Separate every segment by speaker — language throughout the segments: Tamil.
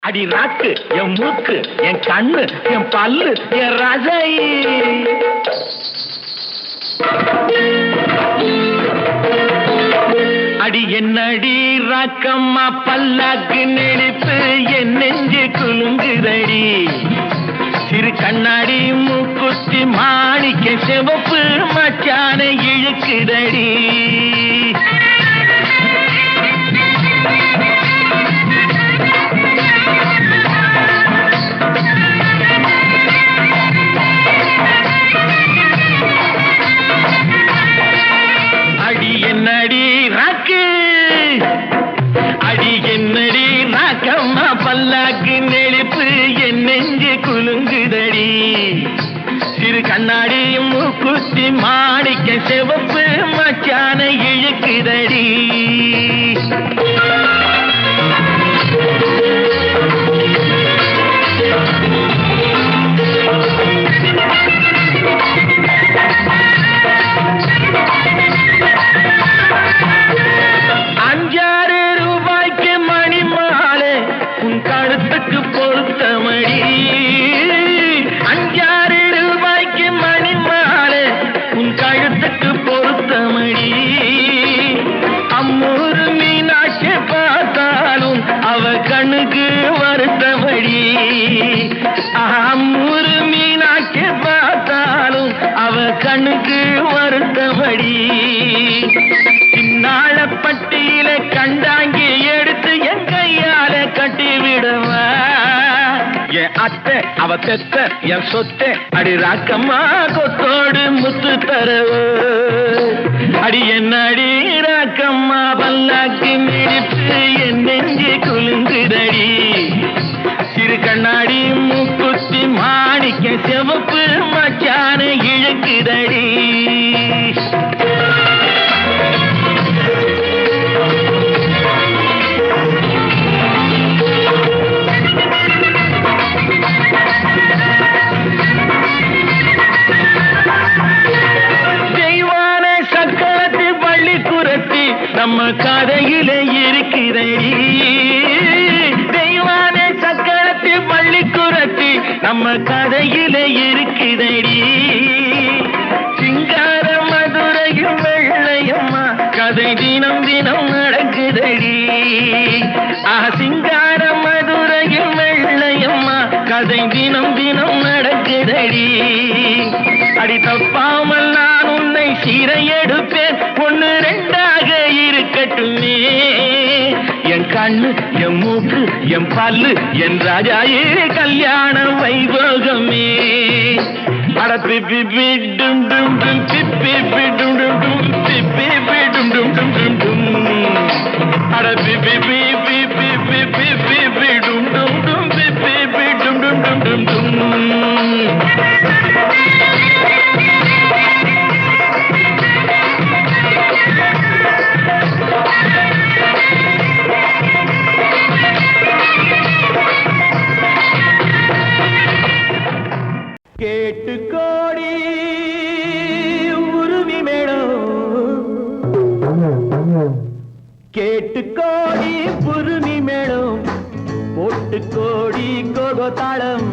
Speaker 1: அடி நாக்கு என் மூக்கு என் கண்ணு என் பல்லு என் ரசை. அடி என்னடி ராக்கம்மா பல்லாக்கு நெளிப்பு என் நெஞ்சு குலுங்குதடி. சிறு கண்ணாடி மூக்குத்தி மாணிக்க சிவப்பு மச்சான இழுக்குதடி. அடி என்னடி ராக்கு அடி என்னடி ராக்கம்மா பல்லாக்கு நெளிப்பு என் நெஞ்சு குலுங்குதடி. சிறு கண்ணாடி மூக்குத்தி மாணிக்க சிவப்பு மச்சான இழுக்குதடி. கழுத்துக்கு பொருத்தமடி 5-6 ரூபாய்க்கு மணி மாலை உன் கழுத்துக்கு பொருத்தமடி. அம்மூரு மீனாட்சி பார்த்தாலும் அவ கண்ணுக்கு வருத்தமடி. அம்மூரு மீனாட்சி பார்த்தாலும் அவ கண்ணுக்கு வருத்தமடி. சின்னாள பட்டியில கண்டாங்கி எடுத்து என் கையால கட்டி விடுவா. என் அத்தை அவ தெத்த என் சொத்தை அடி ராக்கம்மா கொத்தோடு முத்து தரவு. அடி என்ன அடி ராக்கம்மா பல்லாக்கு மிடிப்பு என் நெஞ்சு குலுங்குதடி. சிறு கண்ணாடி மூக்குத்தி மாணிக்க சிவப்பு மச்சான இழுக்குதடி. நம்ம கதையில இருக்கிறடி. தெய்வான சக்கரத்து பள்ளிக்குரத்தி நம்ம கதையில இருக்கிறடி. சிங்கார மதுரையும் வெள்ளையம்மா கதை தினம் தினம் நடக்குதடி. சிங்கார மதுரையும் வெள்ளையம்மா கதை தினம் தினம் நடக்குதடி. அடி தப்பாமல் நான் உன்னை சீரை எடுப்பேன் ஒன்னு ரெண்டாக இருக்கட்டுமே. என் கண்ணு என் மூக்கு என் பல்லு என் ராஜாயே கல்யாண வைபோகமே. அட பிப்பி டும் டும் டும் பிப்பி டும் டும் டும் பிப்பி டும் டும் டும் டும் டும். அட பிப்பி பிப்பி பிப்பி பிப்பி டும் டும் டும் பிப்பி டும் டும் டும் டும் டும். கேட்டு கோடி உருவி மேடம் கேட்டு கோடி புருமி மேடம் போட்டு கோடி கோகோ தாளம்.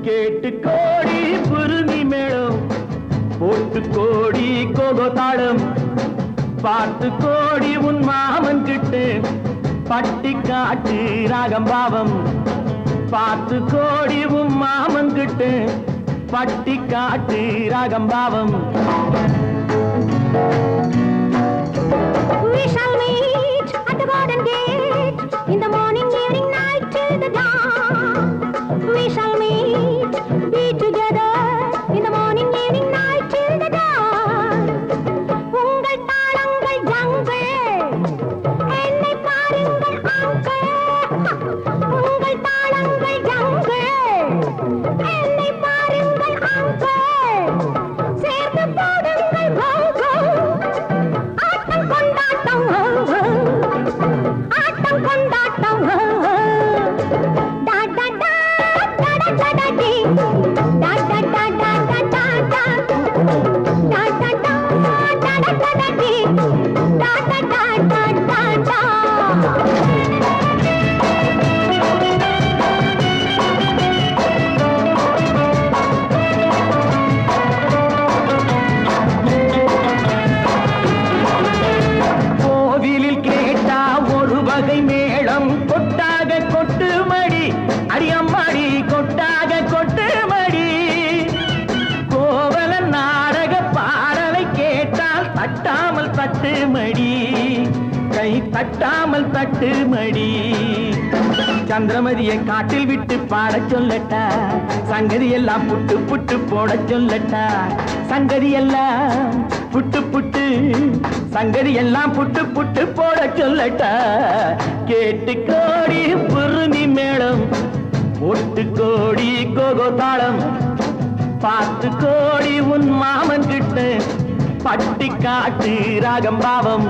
Speaker 1: கேட்டு கோடி புருமி மேடம் போட்டு கோடி கோகோ தாளம். பார்த்து கோடி உன் மாமன் கிட்டு பட்டி காட்டு ராகம் பாவம். பார்த்து கோடி உன் மாமன் கிட்டு பட்டி காட்டு ராகம் பாவம்.
Speaker 2: We shall meet at the garden gate in the morning, evening, night till the dawn. We shall meet, be together in the morning, evening, night till the dawn. உங்கள் தாளங்கள் ஜங்கள் என்னை பாருங்கள் அங்கிள். உங்கள் தாளங்கள் ஜங்கள் என்னை பாருங்கள் அங்கிள். சேர்ந்து போடுங்கள் கோகோ ஆட்டம் கொண்டாட்டம் ஆட்டம் கொண்டாட்டம்.
Speaker 1: மடி கை தட்டாமல் தட்டு மடி சந்திரமதியை காட்டில் விட்டு பாட சொல்லட்டா சங்கதி எல்லாம் புட்டு புட்டு போட சொல்லட்டா சங்கதி எல்லாம் புட்டு புட்டு சங்கதி எல்லாம் புட்டு புட்டு போட சொல்லட்டா கேட்டு கோடி புருமி மேளம் ஒட்டு கோடி கோகோ தாளம் பார்த்து கோடி உன் மாமன் கிட்ட பட்டி காட்டு ராகம் பாவம்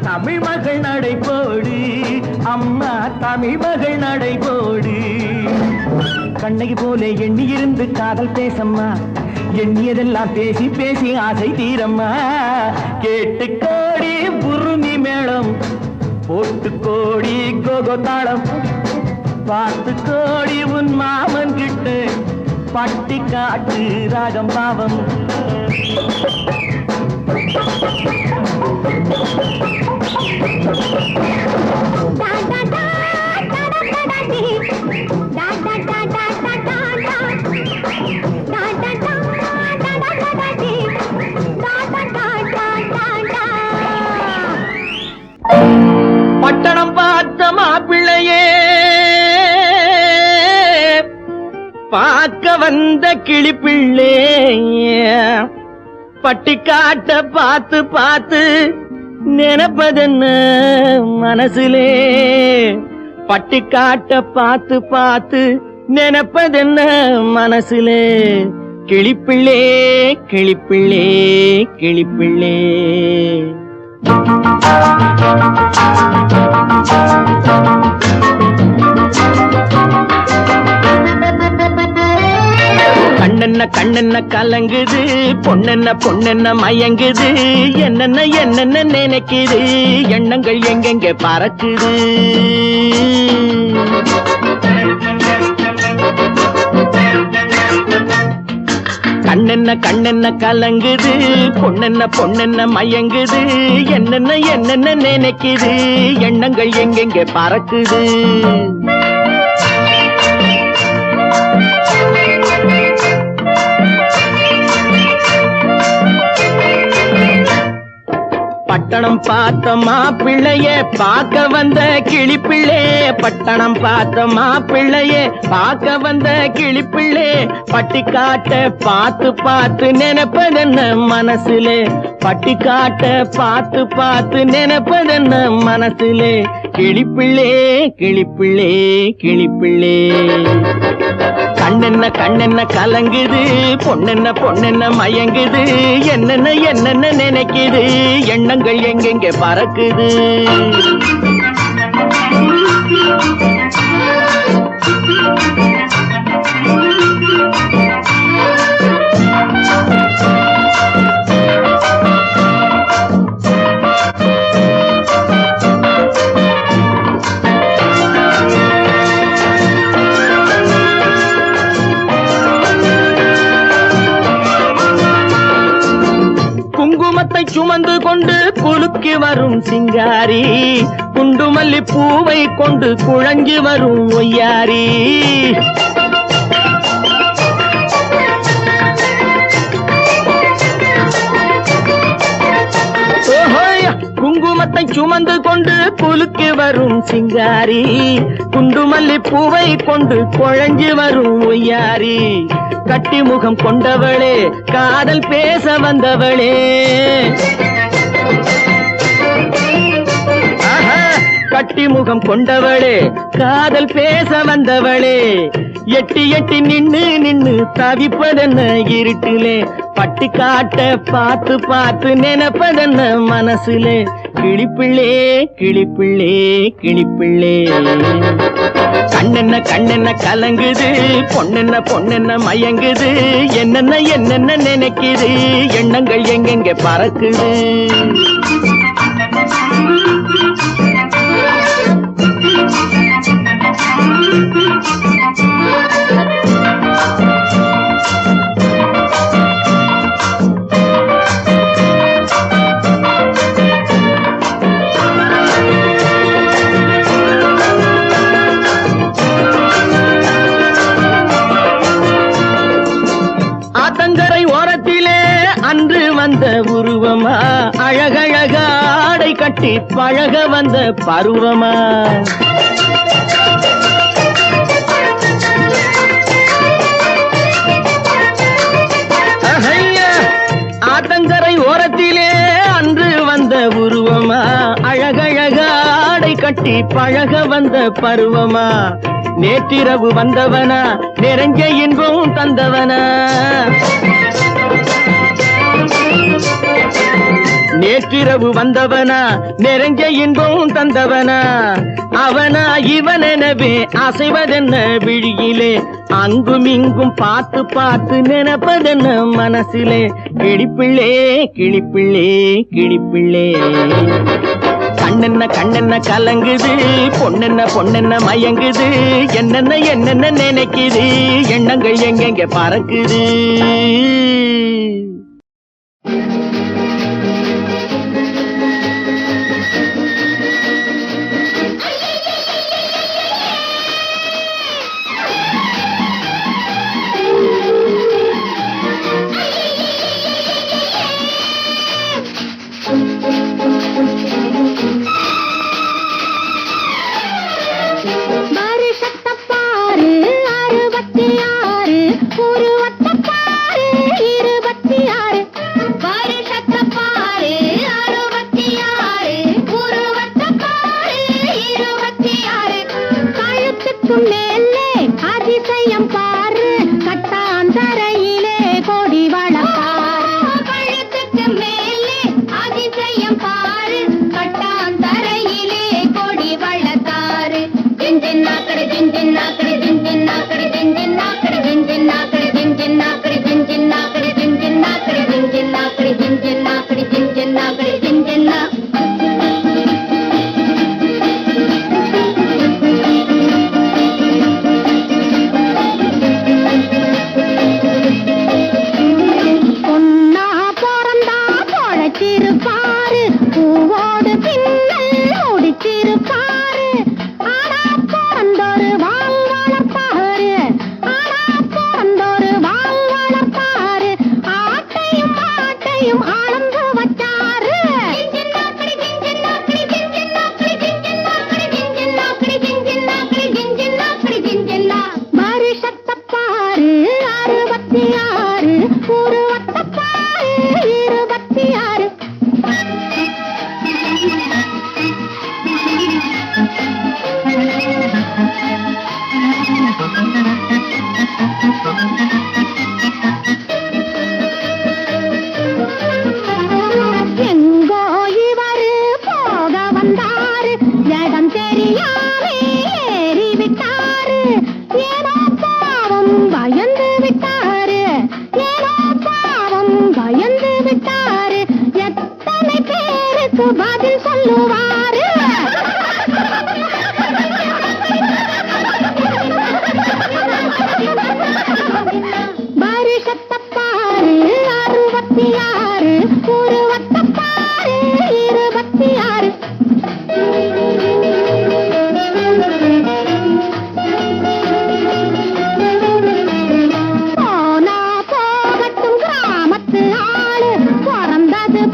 Speaker 1: தமிழ் மகள் நடைபோடு அம்மா தமிழ் மகள் நடைபோடு கண்ணகி போல எண்ணி இருந்து காதல் பேசம்மா எண்ணியதெல்லாம் பேசி பேசி ஆசை தீரம்மா கேட்டு கோடி புருமி மேளம் போட்டு கோடி கோகோ தாளம் பார்த்து கோடி உன் மாமன் கிட்ட பட்டி காட்டு ராகம் பாவம் பட்டணம் பார்த்த மாப்பிள்ளையே பார்க்க வந்த கிளிப்பிள்ளே பட்டிக்காட்ட பார்த்து பார்த்து நினைப்பதென்ன மனசிலே பட்டிக்காட்ட பார்த்து பார்த்து நினைப்பதென்ன மனசிலே கிளிப்பிள்ளே கிளிப்பிள்ளே கிளிப்பிள்ளே கண்ணென்ன கண்ணென்ன கலங்குது பொண்ணென்ன பொண்ணென்ன மயங்குது என்னென்ன என்னென்ன நினைக்குது எண்ணங்கள் எங்கெங்க பறக்குது கண்ணென்ன கண்ணென்ன கலங்குது பொண்ணென்ன பொண்ணென்ன மயங்குது என்னென்ன என்னென்ன நினைக்குது எண்ணங்கள் எங்கெங்க பறக்குது பட்டணம் பார்த்த மாப்பிள்ளையே பார்க்க வந்த கிளிப்பிள்ளே பட்டணம் பார்த்த மாப்பிள்ளையே பார்க்க வந்த கிளிப்பிள்ளே பட்டிக்காட்ட பார்த்து பார்த்து நினைப்பதென்ன மனசிலே பட்டிக்காட்ட பார்த்து பார்த்து நினைப்பதென்ன மனசிலே கிளிப்பிள்ளே கிளிப்பிள்ளே கிளிப்பிள்ளே கண்ணென்ன கண்ணென்ன கலங்குது பொண்ணென்ன பொண்ணென்ன மயங்குது என்னென்ன என்னென்ன நினைக்குது எண்ணங்கள் எங்கெங்க பறக்குது குங்குமத்தை சுமந்து கொண்டு குலுக்கி வரும் சிங்காரி குண்டுமல்லி பூவை கொண்டு குழஞ்சி வரும் ஒய்யாரி குங்குமத்தை சுமந்து கொண்டு குலுக்கி வரும் சிங்காரி குண்டுமல்லி பூவை கொண்டு குழஞ்சி வரும் ஒய்யாரி கட்டி முகம் கொண்டவளே காதல் பேச வந்தவளே கட்டி முகம் கொண்டவளே காதல் பேச வந்தவளே எட்டி எட்டி நின்னு நின்னு தவிப்பதென்ன இருட்டிலே பட்டி காட்ட பார்த்து பார்த்து நினைப்பதென்ன மனசுலே கிளிப்பிள்ளே கிளிப்பிள்ளே கிளிப்பிள்ளே கண்ணென்ன கண்ணென்ன கலங்குது பொண்ணென்ன பொண்ணென்ன மயங்குது என்னென்ன என்னென்ன நினைக்குது எண்ணங்கள் எங்கெங்க பறக்குது ஆத்தங்கரை ஓரத்திலே அன்று வந்த உருவமா அழகழக ஆடை கட்டி பழக வந்த பருவமா ஆத்தங்கரை ஓரத்திலே அன்று வந்த உருவமா அழகழக ஆடை கட்டி பழக வந்த பருவமா நேற்றிரவு வந்தவனா நிறைஞ்ச இன்பம் தந்தவனா நேற்றிரவு வந்தவனா நிறைஞ்ச இன்பம் தந்தவனா அவனா இவனெனவே அசைவதென்ன விழியிலே அங்கும் இங்கும் பார்த்து பார்த்து நினைப்பதென்ன மனசிலே கிளிப்பிள்ளே கிளிப்பிள்ளே கிளிப்பிள்ளே கண்ணென்ன கண்ணென்ன கலங்குது பொண்ணென்ன பொண்ணென்ன மயங்குது என்னென்ன என்னென்ன நினைக்குது எண்ணங்கள் எங்கெங்க பறக்குது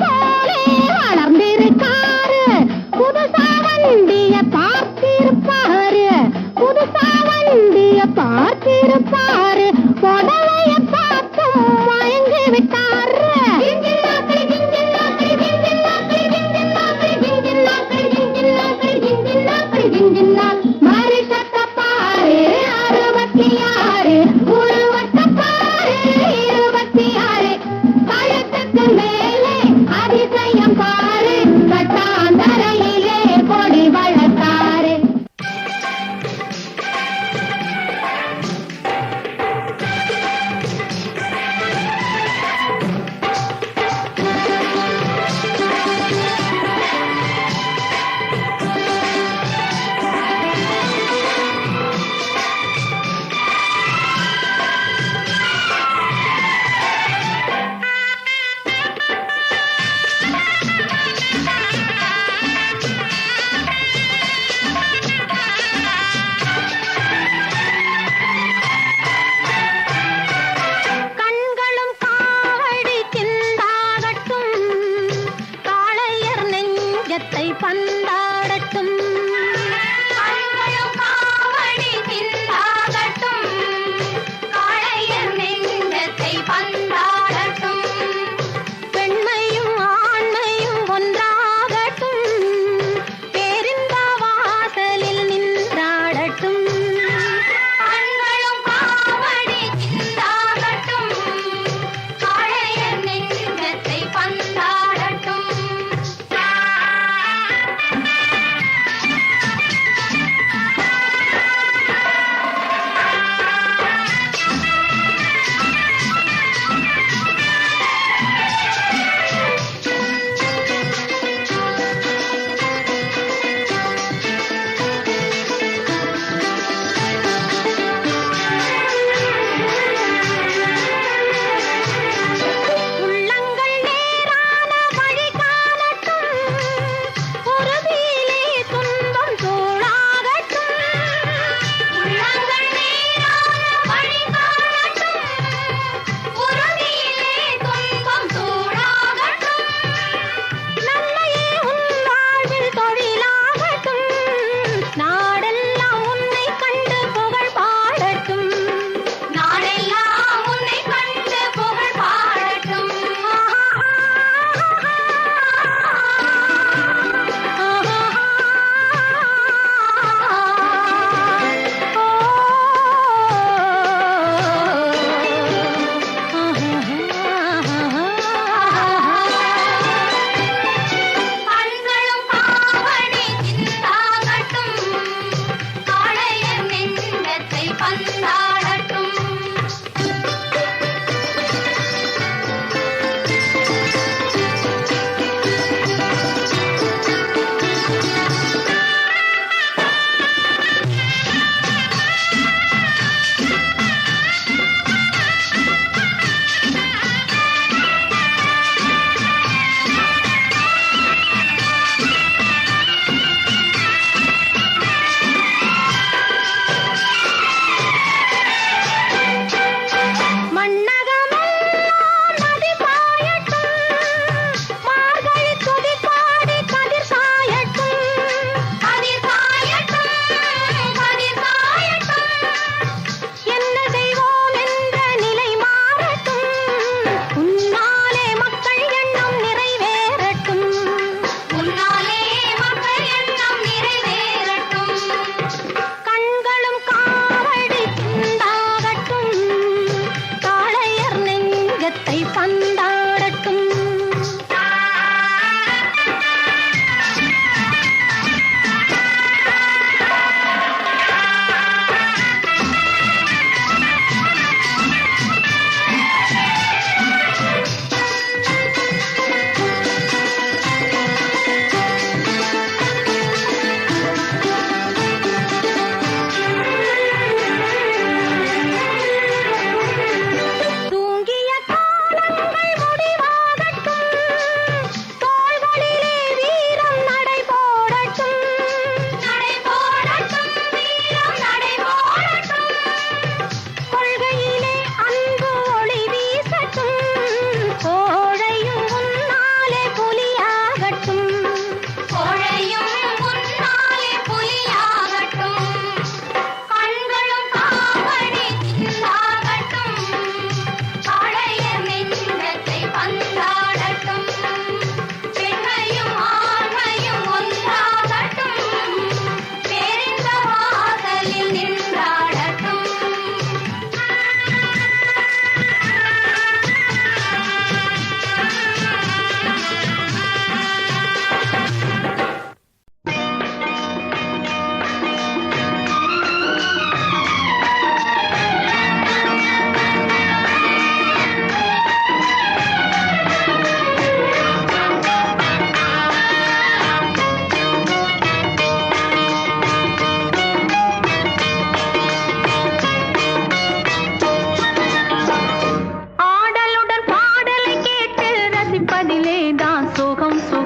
Speaker 2: போலே வளர்ந்திருக்காரு புது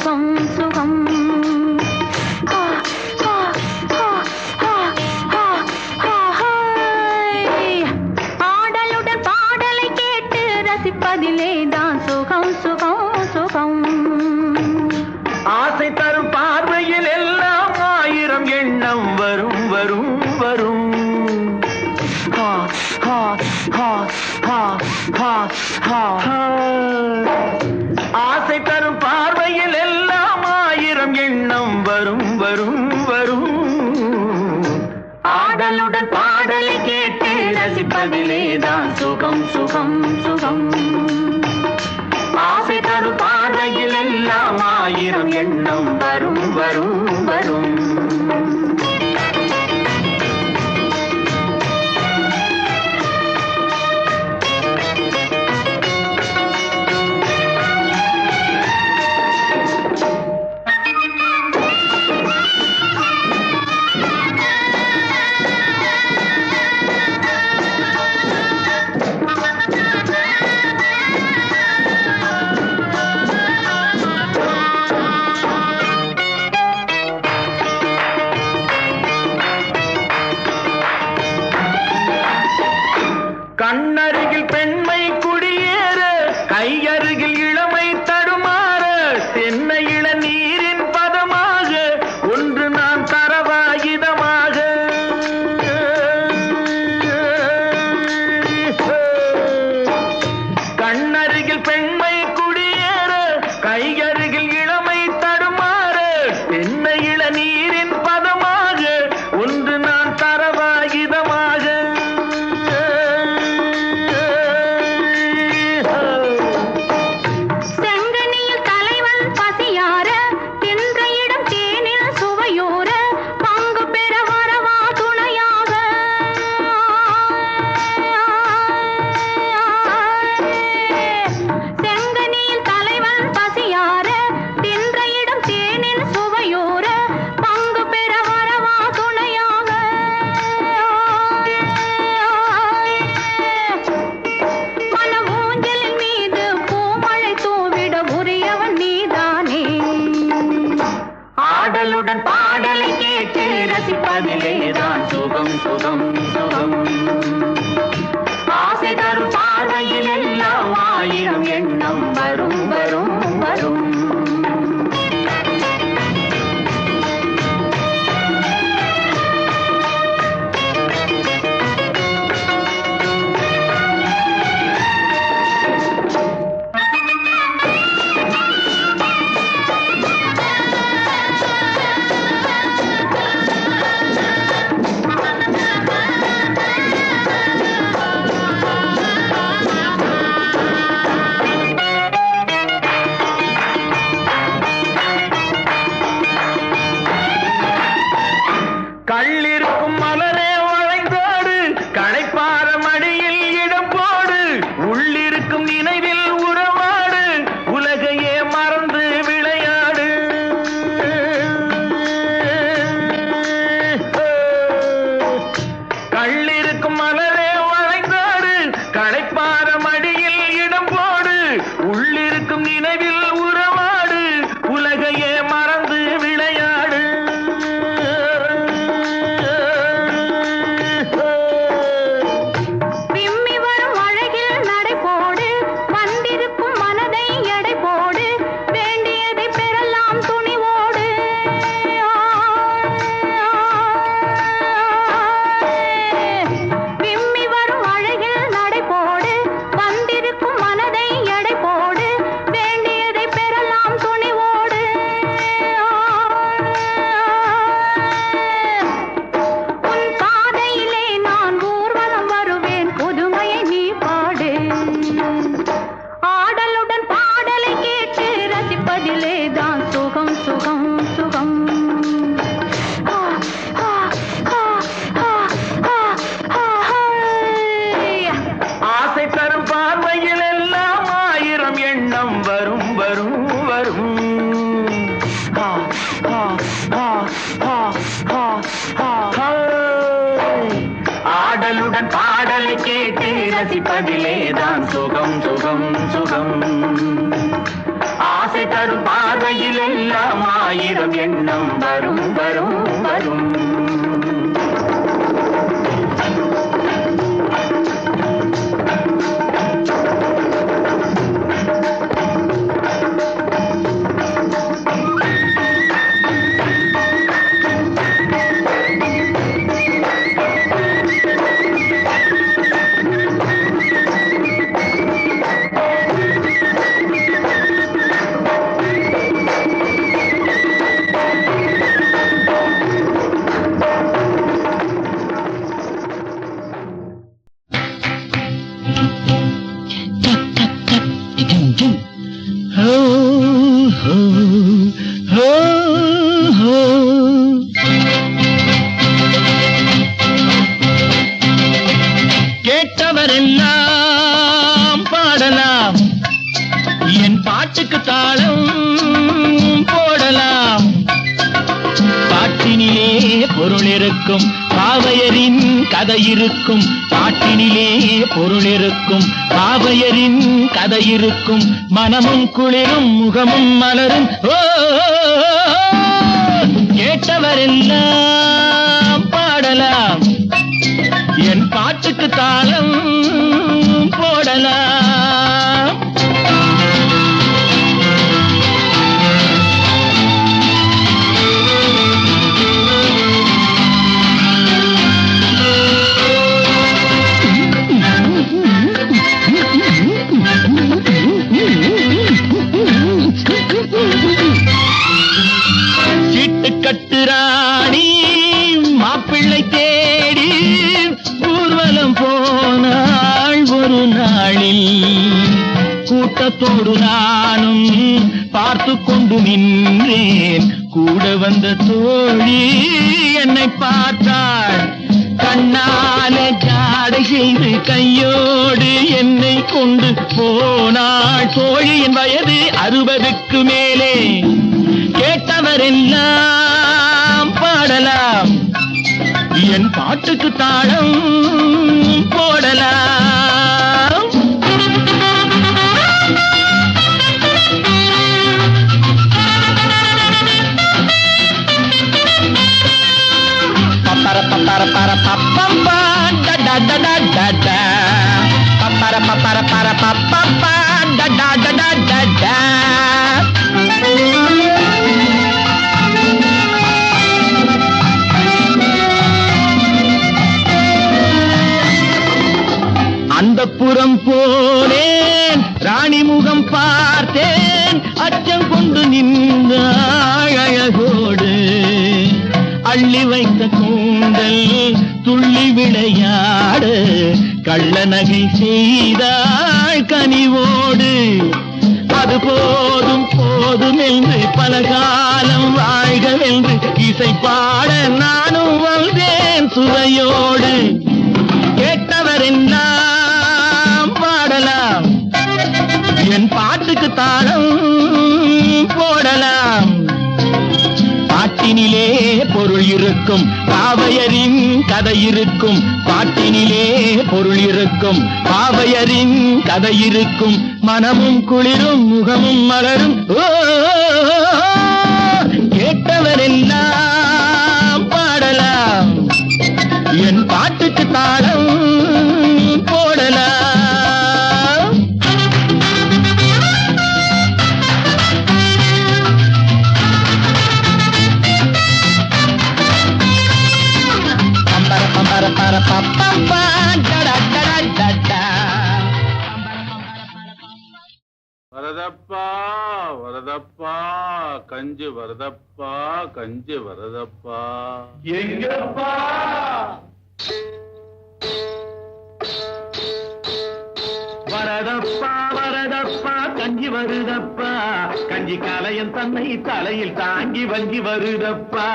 Speaker 2: சுகம் சுகம் ஆ, ஆ, ஆ, ஆ, ஆ, ஆ, ஹாய். ஆடலுடன் பாடலை கேட்டு ரசிப்பதிலே தான் சுகம் சுகம் சுகம்
Speaker 1: ஆசை தரும் பார்வையில் எல்லாம் ஆயிரம் எண்ணம் வரும் வரும் வரும் ஹா, ஹா, ஹா, ஹா, ஹா, ஹா, ஹா. ஆசை தரும் பார்வையில் எல்லாம் ஆயிரம் எண்ணம் வரும் வரும் வரும் ஆடலுடன் பாடலை கேட்டு ரசிப்பதிலே தான் சுகம் சுகம் சுகம் ஆசை தரும் பார்வையில் எல்லாம் ஆயிரம் எண்ணம் வரும் வரும் வரும் கண்ணருகில் பெண்மை குடியேற கையருகில் இளமை தடுமாற தென்னை இளநீரின் பதமாக ஒன்று நான் தரவாயுதமாக கண்ணருகில் பெண்மை குடியேற கையருகில் இளமை தடுமாற தென்னை இளநீரின் பதமாக ஒன்று நான் தரவாயுதமாக ஆடலுடன் பாடலை கேட்டு ரசிப்பதிலே தான் சுகம் சுகம் சுகம் ஆசை தரும் பார்வையில் எல்லாம் ஆயிரம் எண்ணம் வரும் வரும் வரும் கள்ளிருக்கும் மலரே வளைந்தோடு களைப்பார மடியில் இடம் போடு உள்ளிருக்கும் நினைவில் உறவாடு உலகையே மறந்து விளையாடு கள்ளிருக்கும் மலரே வளைந்தோடு களைப்பார மடியில் இடம் போடு உள்ளிருக்கும் நினைவில் உறவாடு உலகையே மறந்து விளையாடு ஆடலுடன் பாடலை கேட்டு ரசிப்பதிலேதான் சுகம் சுகம் சுகம் ஆசை தரும் பார்வையில் ஆயிரம் எண்ணம் வரும் வரும் வரும். கேட்டவரெல்லாம் பாடலாம், என் பாட்டுக்கு தாளம் போடலாம். பாட்டினிலே பொருள் இருக்கும், பாவையரின் கதை இருக்கும். பாட்டினிலே பொருள் இருக்கும், பாவையரின் கதை இருக்கும். மனமும் குளிரும், முகமும் மலரும். ஓ, கேட்டவரெல்லாம் பாடலாம், என் பாட்டுக்கு தாளம் போடலாம். சீட்டு கட்டுராணி மாப்பிள்ளை தேடி ஊர்வலம் போனாள் ஒரு நாளில். கூட்டத்தோடு நானும் பார்த்து கொண்டு நின்றேன். கூட வந்த தோழி என்னை பார்த்தாள். கண்ணால ஜாடை செய்து கையோடு என்னை கொண்டு போனாள். தோழியின் வயது 60க்கு மேலே. கேட்டவரெல்லாம் பாடலாம், என் பாட்டுக்கு தாளம் போடலாம். பப்பர பப்பர பர பப்பப்பா டா டா டா டா டா. பப்பர பப்பர பர பப்பப்பா டா டா டா டா டா. அந்தப்புறம் போனேன், ராணி முகம் பார்த்தேன். அச்சம் கொண்டு நின்றாள் அழகோடு. அள்ளி வைத்த கூந்தல் துள்ளி விளையாட கள்ள நகை செய்தாள் கனிவோடு. அது போதும் போதும் என்று பல காலம் வாழ்கவென்று இசை பாட நானும் வந்தேன் சுவையோடு. கேட்டவரெல்லாம் பாடலாம், என் பாட்டுக்கு தாளம் போடலாம். பாட்டினிலே பொருள் இருக்கும், பாவையரின் கதை இருக்கும். பாட்டினிலே பொருள் இருக்கும், பாவையரின் கதை இருக்கும். மனமும் குளிரும், முகமும் மலரும். ஓ, கேட்டவரெல்லாம் பாடலாம், என் பாட்டுக்கு தாளம் போடலாம். பம்பர பம்பர பர பப்பப்பா டடா டடா டடா.
Speaker 3: வரதப்பா வரதப்பா கஞ்சி வரதப்பா கஞ்சி வரதப்பா.
Speaker 1: எங்கப்பா வரதப்பா வரதப்பா கஞ்சி வருதப்பா. கஞ்சி கலையன் தன்னை தலையில் தாங்கி வங்கி வருதப்பா.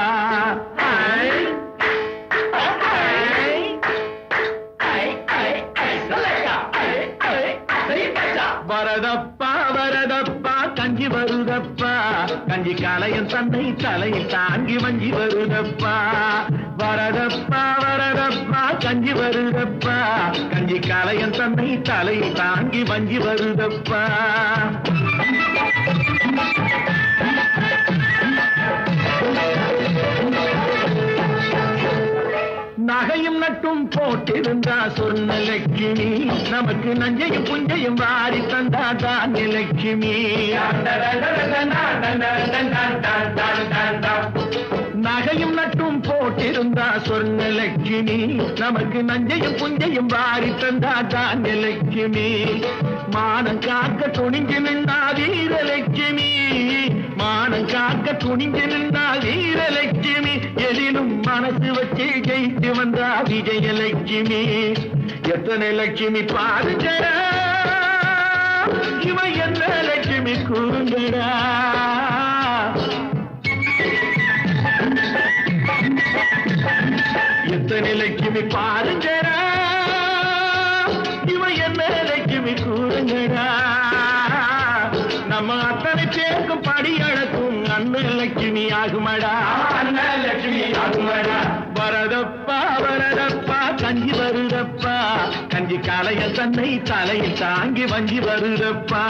Speaker 1: வரதப்பா வரதப்பா கஞ்சி வருதப்பா. கஞ்சி கலையன் தன்னை தலையில் தாங்கி வஞ்சி வருதப்பா. வரதப்பா வரதப்பா கஞ்சி வருதப்பா. கஞ்சி கலையன் தன்னை தலையில் தாங்கி வஞ்சி வருதப்பா. போட்டிருந்தா சொன்ன லட்சுமி நமக்கு நஞ்சையும் புஞ்சையும் வாரி தந்தாதான் லட்சுமி நகையும் நட்டும் போட்டிருந்தா சொன்ன லட்சுமி நமக்கு நஞ்சையும் புஞ்சையும் வாரி தந்தாதான் லட்சுமி மானம் காக்க துணிஞ்சு நின்றா வீரலட்சுமி மானம் காக்க துணிஞ்சு நின்றா வீரலட்சுமி எதிலும் மனசு வச்சு ஜெயித்து வந்தா விஜயலட்சுமி எத்தனை லட்சுமி பாருங்கடா இவ என்ன லட்சுமி கூறுங்கடா எத்தனை லட்சுமி பாருங்கடா இவ என்ன லட்சுமி கூறுங்கடா நம்ம அத்தனை பேருக்கும் படி அழக்கும் அண்ணன் லட்சுமி ஆகுமடா அண்ணன் லட்சுமி ஆகுமடா வரதப்பா வரதப்பா கஞ்சி வருதப்பா கஞ்சி காலைய தன்னை தலையில் தாங்கி வஞ்சி வருதப்பா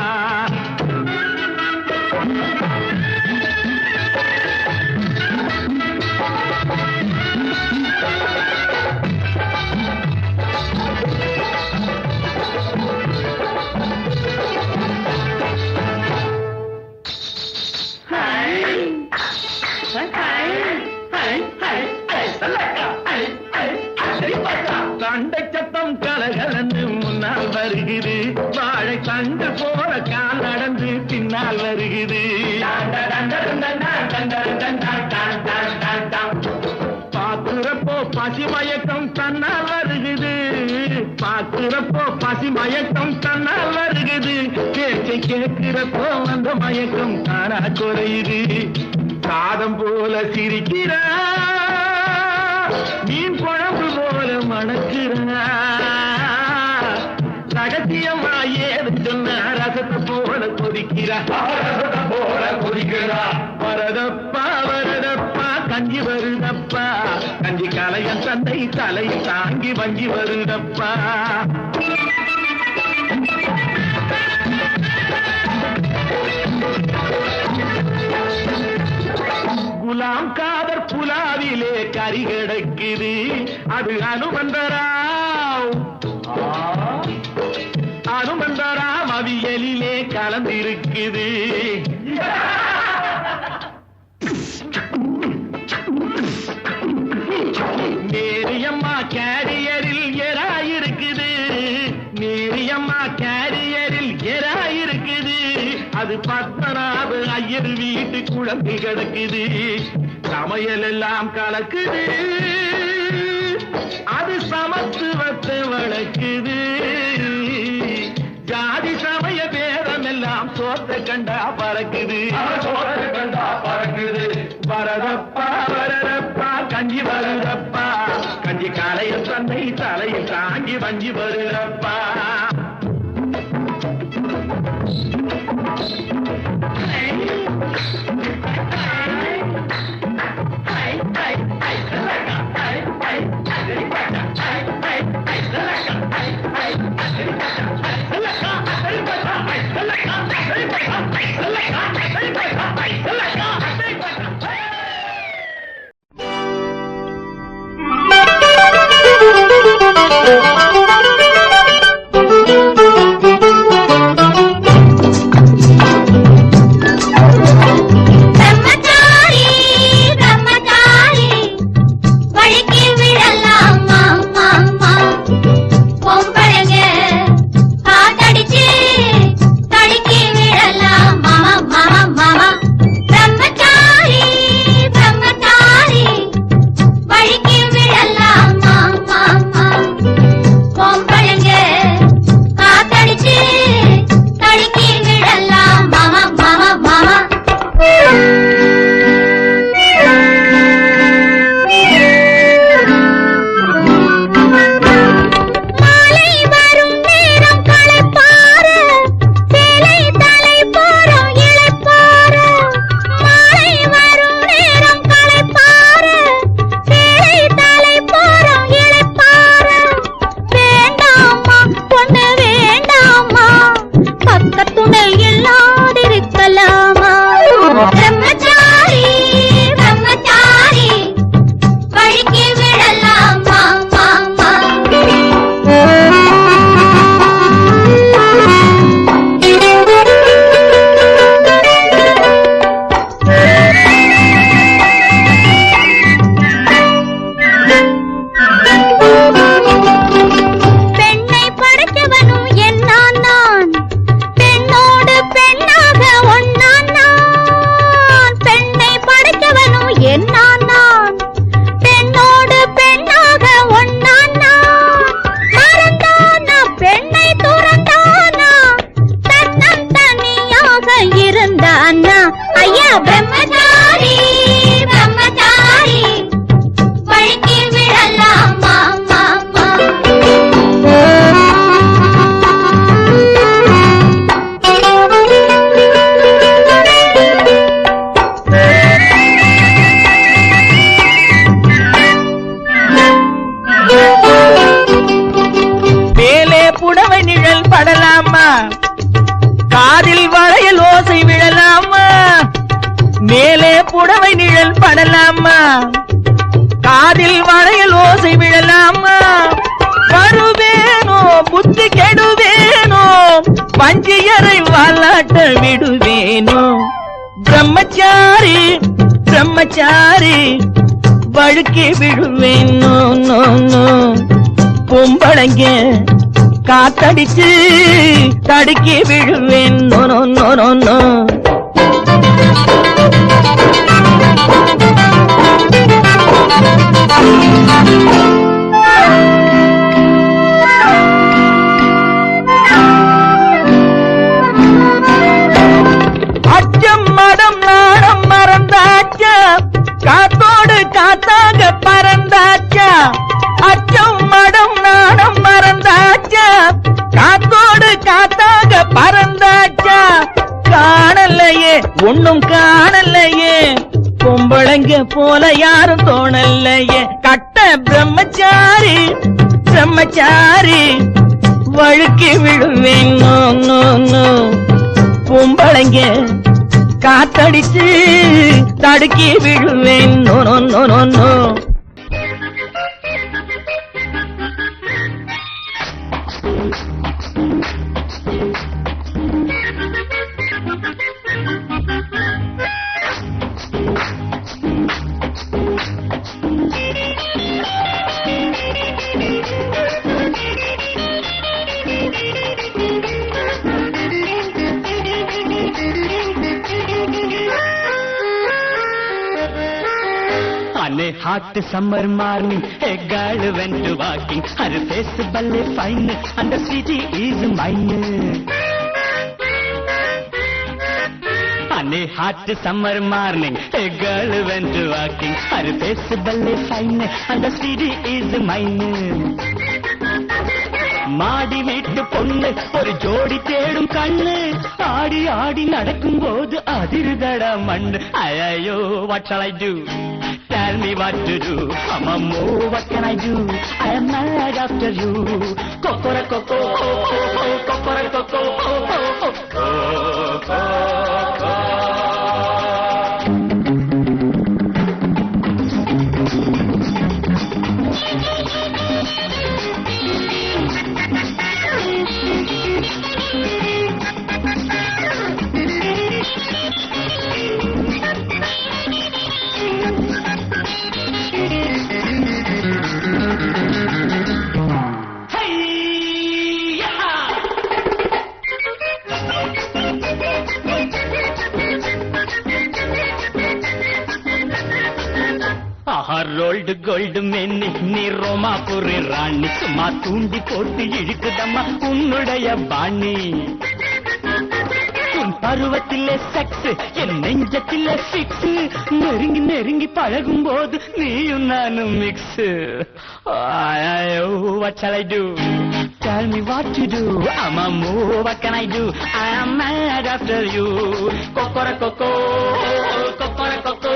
Speaker 1: சண்டை சத்தம் கலகலந்து முன்னால் வருகிறது வாழை தண்டு போல கால் நடந்து பின்னால் வருகிறது பாக்குறப்போ பசி மயக்கம் தன்னால் வருகிறது பாக்குறப்போ பசி மயக்கம் தன்னால் வருகிறது பேச்சை கேட்கிறப்போ அந்த மயக்கம் தானா குறையுது சாதம் போல சிரிக்கிறா மீன் குழம்பு போல மணக்கிறா ரகசியமா ஏது சொன்ன ரசத்தை போல கொதிக்கிறா வரதப்பா வரதப்பா கஞ்சி வருதப்பா கஞ்சி கலையன் தந்தை தலை தாங்கி வஞ்சி வருதப்பா குலாம் காதர் புலாவிலே கறி கிடக்குது அது அனுமந்தராம் அவியலிலே கலந்திருக்குது நேரியம்மா கேரியரில் எராயிருக்குது நேரியம்மா கேரியரில் எராயிருக்குது அது பத்மநாப ஐயர் வீட்டு குழம்பு கிடக்குது சமையல் எல்லாம் கலக்குது அது சமத்துவத்தை வளர்க்குது ஜாதி சமய பேதம் எல்லாம் சோத்த கண்டா பறக்குது வரதப்பா வரதப்பா கஞ்சி வருதப்பா கஞ்சி காலையில் தந்தை தலையில் தாங்கி வஞ்சி வருதப்பா
Speaker 2: ஐயா பிரம்மச்சாரி பிரம்மச்சாரி வழுக்கி விழலாமா மாமா
Speaker 1: மேலே புடவை நிழல் படலாமா காதில் வளையல் ஓசை விழலாமா மேலே புடவை நிழல் படலாமா காதில் வளையல் ஓசை விழலாமா வருவேனோ புத்தி கெடுவேனோ பஞ்சியரை வாலாட்ட விடுவேனோ பிரம்மச்சாரி பிரம்மச்சாரி வழுக்கி விடுவேனோ நோ நோ பொம்பளைங்க காத்தடிச்சு தடுக்கி விழுவேன் no no no no no அச்சம் மடம் நாடம் மறந்தாச்சா காத்தோடு காத்தாக பறந்தாச்சா அச்சம் மடம் நாடம் மறந்தாச்சா காத்தோடு காத்தாக பறந்தாச்சா காணலையே ஒண்ணும் காணலையே பொம்பளைங்க போல யாரும் தோணலையே கட்ட பிரம்மச்சாரி பிரம்மச்சாரி வழுக்கி விடுவேன் நோ நோ நோ பொம்பளைங்க காத்தடிச்சு தடுக்கி விடுவேன் no no no no no
Speaker 4: On a hot summer morning, a girl went walking. Her face ballet fine, and the city is mine. On a hot summer morning, a girl went walking. Her face ballet fine, and the city is mine. மாடி வீட்டு பொண்ணு ஒரு ஜோடி தேடும் கண்ணு ஆடி ஆடி நடக்கும் போது அதிர்தட மண்ணு ஐயோ what shall I do tell me what to do amammo what can I do I am mad after you kokora koko kokora koko rolled gold மென்னி நீ ரோமாபுரி ராணி சும்மா தூண்டி போட்டு இழுக்குதம்மா உன்னுடைய பாணி உன் பருவத்திலே செக்ஸ் என் நெஞ்சத்திலே ஃபிக்ஸ் நெருங்கி நெருங்கி பழகும் போது நீயும் நானும் mix what shall I do tell me what to do amammo what can I do I am mad after you kokora koko kokora koko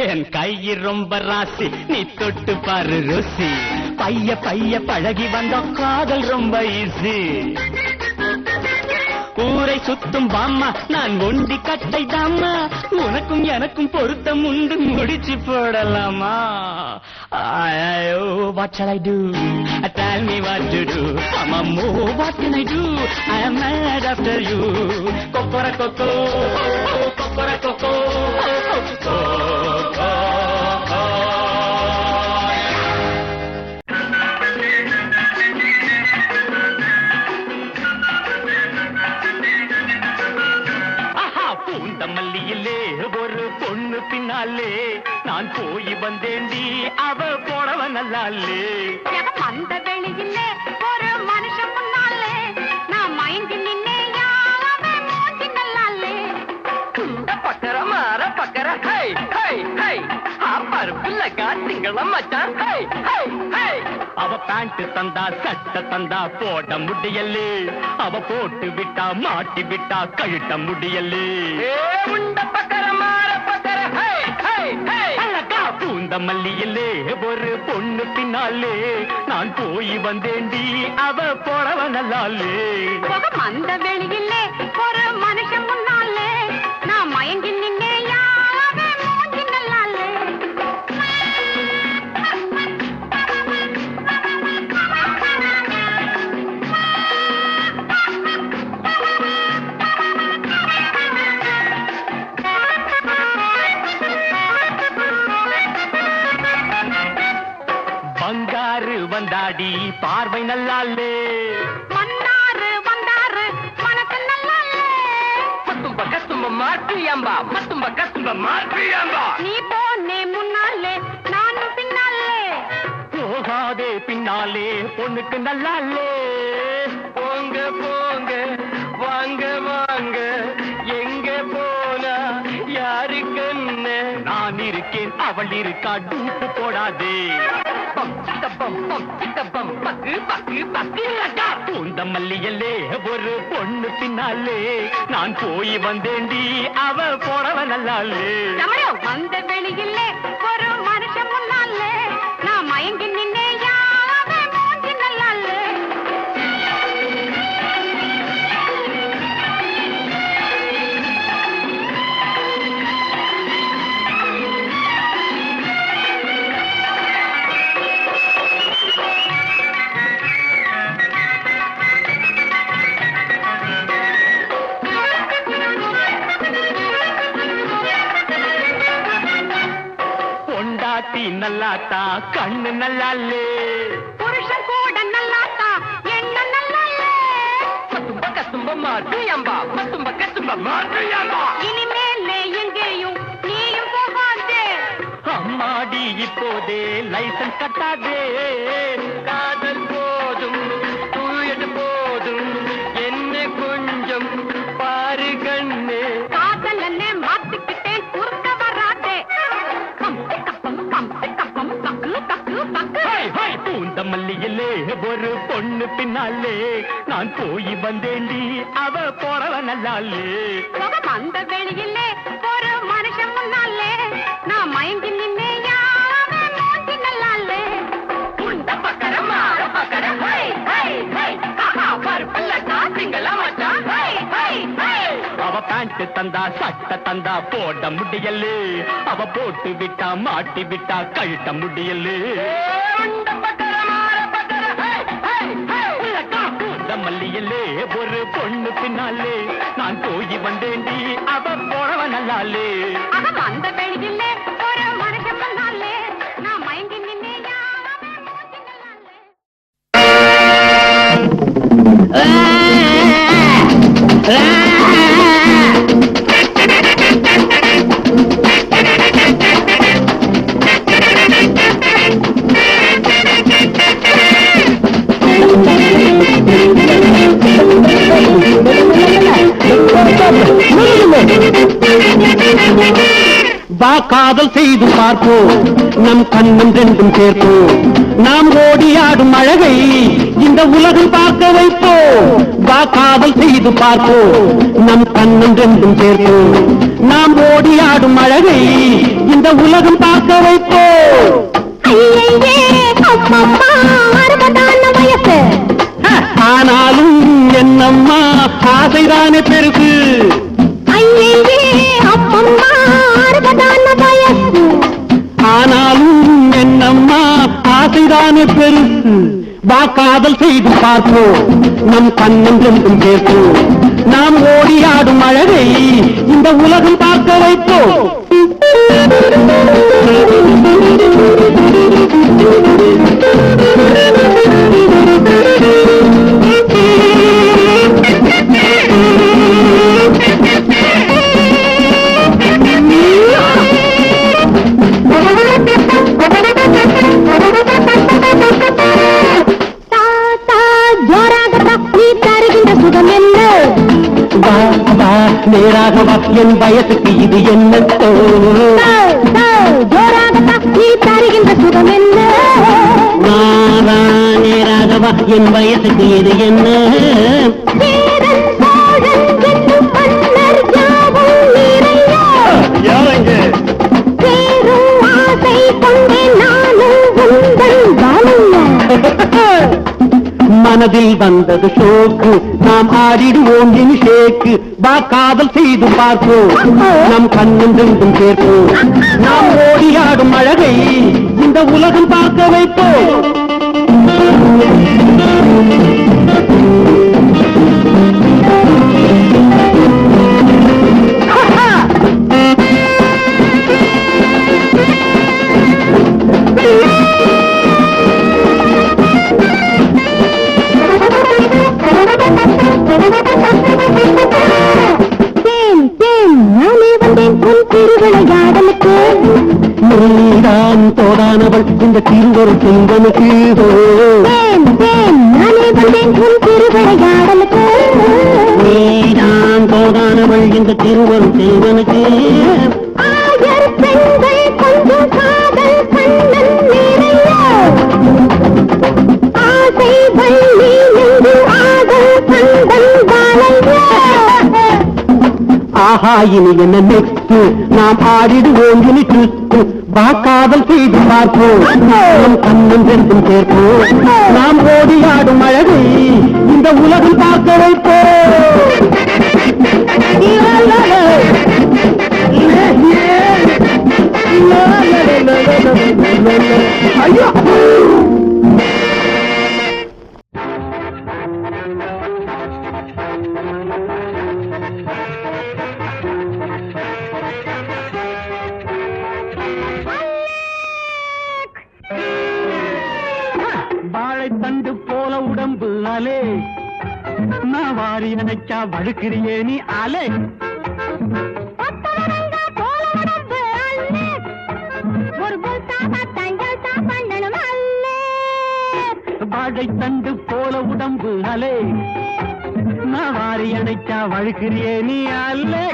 Speaker 4: என் கை ரொம்ப ராசி நீ தொட்டு பாரு ருசி பைய பைய பழகி வந்த காதல் ரொம்ப ஈஸி ஊரை சுத்தும் பாம்மா நான் ஒண்டி கட்டை தாம்மா உனக்கும் எனக்கும் பொருத்தம் உண்டு முடிச்சு போடலாமா what shall I do tell me what to do amammo what can I do I am mad after you kokora koko பூந்தமல்லியிலே ஒரு பொண்ணு பின்னாலே நான் போய் வந்தேண்டி அவ போனவ நல்லாலே
Speaker 2: அந்த வெளியிலே ஒரு மனுஷன் முன்னாலே நான் மயங்கி நின்னே யாவே மூஞ்சி நல்லாலே
Speaker 4: பக்கர மாற பக்கர ஹை ஹை ஹை பருப்புல காட்டுங்களம் மச்சான் ஹை ஹை ஹை அவ பேண்ட் தந்தா சட்டை தந்தா போட முடியலே அவ போட்டு விட்டா மாட்டி விட்டா கழுட்ட முடியலே உண்ட பக்கர மாற பக்கர ஹை ஹை ஹை அழகா பூந்தமல்லியிலே ஒரு பொண்ணு பின்னாலே நான் போய் வந்தேண்டி அவ போறவ நல்லாலே
Speaker 2: அந்த வெளியிலே ஒரு மனுஷன் முன்னாலே நான் மயங்கி நின்னே யாவே மூஞ்சி நல்லாலே
Speaker 4: பங்காரு வந்தாடி பார்வை நல்லாலே
Speaker 2: மன்னாரு வந்தாரு மனக்கு நல்லாலே
Speaker 4: மத்தும்ப கத்தும்ப மாற்றியம்பா மத்தும்ப கத்தும்ப மாற்றியம்பா
Speaker 2: நீ போனே முன்னாலே நானும் பின்னாலே
Speaker 4: போகாதே பின்னாலே பொண்ணுக்கு நல்லாலே போங்க போங்க வாங்க வாங்க எங்க போனா யாருக்கு என்ன நான் இருக்கேன் அவள் இருக்கா டூட்டு போடாதே பூந்தமல்லியல்லே ஒரு பொண்ணு பின்னாலே நான் போய் வந்தேண்டி அவ போறவ நல்லாலே
Speaker 2: அந்த வெளியிலே ஒரு மனுஷன் முன்னாலே நான் மயங்கி நின்னே யாவே மூஞ்சி நல்லாலே
Speaker 4: பொண்டாட்டி நல்லாத்தா கண்ணு நல்லாலே
Speaker 2: புருஷன் கூட நல்லாத்தா என்ன நல்லாலே
Speaker 4: மத்தும்ப கத்தும்ப மாற்றியம்பா மத்தும்ப கத்தும்ப மாற்றியம்பா
Speaker 2: இனிமேலே எங்கேயும் நீயும் போகாதே
Speaker 4: அம்மாடி இப்போதே லைசன்ஸ் கட்டாதே காதல் போதும் தூயது போதும் என்ன கொஞ்சம் பாரு கண்ணு
Speaker 2: காதலன்னே மாத்திக்கிட்டேன் குறுக்க வராதே கம்பி கப்பம் பக்கு பக்கு பக்கு
Speaker 4: பூந்தமல்லியிலே ஒரு பொண்ணு பின்னாலே நான் போய் வந்தேண்டி அவ போறவ நல்லாலே
Speaker 2: அந்த வெளியிலே ஒரு மனுஷன் முன்னாலே நான் மயங்கி நின்னே யாவே மூஞ்சி நல்லாலே
Speaker 4: உண்ட பக்கர மாற பக்கர ஹை ஹை ஹை பருப்புல காட்டுங்களா மச்சான் ஹை ஹை ஹை அவ பேண்ட் தந்தா சட்டை தந்தா போட முடியலே அவ போட்டு விட்டா மாட்டி விட்டா கழுட்ட முடியலே உண்ட பக்கர மாற பக்கர ஹை ஹை ஹை மல்லியல்லே ஒரு பொண்ணு பின்னாலே நான் போய் வந்தேண்டி அவ போறவ நல்லாலே
Speaker 2: அந்த வெளியிலே ஒரு மனுஷன் முன்னாலே நான் மயங்கி நின்னே யாவே மூஞ்சி
Speaker 5: வா காதல் செய்து பார்ப்போம் நம் கண்ணம் ரெண்டும் சேர்ப்போம் நாம் ஓடியாடும் அழகை இந்த உலகம் பார்க்க வைப்போம் வா காதல் செய்து பார்ப்போம் நம் கண்ணம் ரெண்டும் சேர்ப்போம் நாம் ஓடியாடும் அழகை இந்த உலகம் பார்க்க வைப்போம்
Speaker 2: வயசு
Speaker 5: ஆனாலும் என்னம்மா ஆசைதானே பெருசு ஆனாலும் என்னம்மா ஆசைதானே பெருசு வா காதல் செய்து பார்ப்போம் நம் கண்ணம் ரெண்டும் சேர்ப்போம் நாம் ஓடியாடும் அழகை இந்த உலகம் பார்க்க வைப்போம் ராகவா என் வயசுக்கு இது என்ன
Speaker 2: ஜோராகத்தான் நீ தருகின்ற சுகம் என்ன
Speaker 5: நாரானே ராகவா என் வயசுக்கு இது என்ன
Speaker 2: சேரன் சோழன் என்னும் மன்னர் யாவும் நிறைய சேரும் ஆசை கொண்டே நானும் உந்தன் வாழையா
Speaker 5: மனதில் வந்தது ஷோக்கு நாம் ஆடிடுவோம் இனி ஷேக்கு வா காதல் செய்து பார்ப்போம் நம் கண்ணும் ரெண்டும் சேர்ப்போம் நாம் ஓடியாடும் அழகை இந்த உலகம் பார்க்க வைப்போம்
Speaker 2: நானே வந்தேன் உன் திருவிளையாடலுக்கு
Speaker 5: நீதான் தோதானவள் இந்த திருவரும் செல்வனுக்கு
Speaker 2: நானே வந்தேன் உன் திருவிளையாடலுக்கு
Speaker 5: நீதான் தோதானவள் இந்த திருவரும் செல்வனுக்கு
Speaker 2: ஆயர் பெண்கள் கொஞ்சம் காதல் கண்ணன் நிறைய ஆசை வள்ளி நெஞ்சு ஆதல் கந்தன் வாழைய
Speaker 5: ஆஹா இனி என்ன நெக்ஸ்ட் நாம் ஆடிடுவோம் இனி ட்விஸ்ட் வா காதல் செய்து பார்ப்போம் நம் கண்ணும் ரெண்டும் சேர்ப்போம் நாம் ஓடியாடும் அழகை இந்த உலகம் பார்க்க வைப்போம் ஐயோ வாழைத்தண்டு போல உடம்பு அலே நான் வாரி நினைச்சா வழுக்கிறியே நீ அலே வாழைத்தண்டு போல உடம்பு அலே நான் வாரி அணைச்சா வழுக்கிறியே நீ அல்லே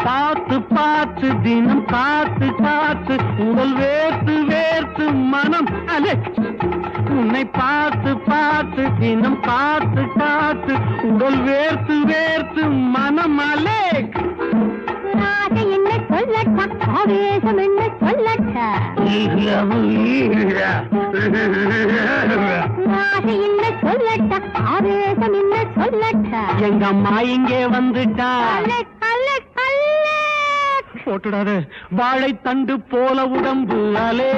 Speaker 5: பார்த்து பார்த்து தினம் பார்த்து பார்த்து உடல் வேர்த்து வேர்த்து மனம் அலே உன்னை பார்த்து பார்த்து தினம் பார்த்து பார்த்து உடல் வேர்த்து வேர்த்து மனம் அலே
Speaker 2: என்ன சொல்லட்டா ஆவேசம் என்ன சொல்லட்டா என்ன சொல்லட்டா ஆவேசம் என்ன சொல்லட்டா
Speaker 5: எங்க அம்மா இங்கே வந்துட்டா போட்டுடாது வாழைத்தண்டு போல உடம்பு அலே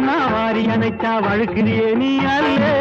Speaker 5: நான் வாரி அணைச்சா வழுக்கிறியே நீ அல்லே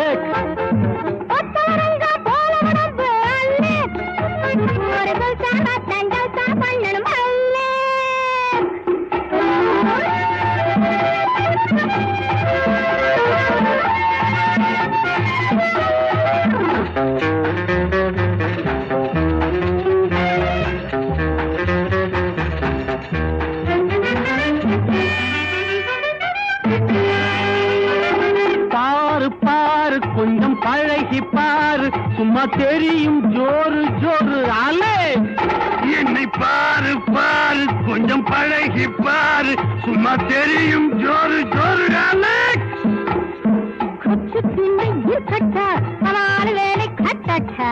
Speaker 5: பாரு பாரு கொஞ்சம் பழகி பாரு சும்மா தெரியும் ஜோரு ஜோரு அலே என்னை பாரு பாரு கொஞ்சம் பழகி பாரு சும்மா தெரியும் ஜோரு ஜோரு அலே
Speaker 2: இருக்கட்டா சவால் வேலை கட்டட்டா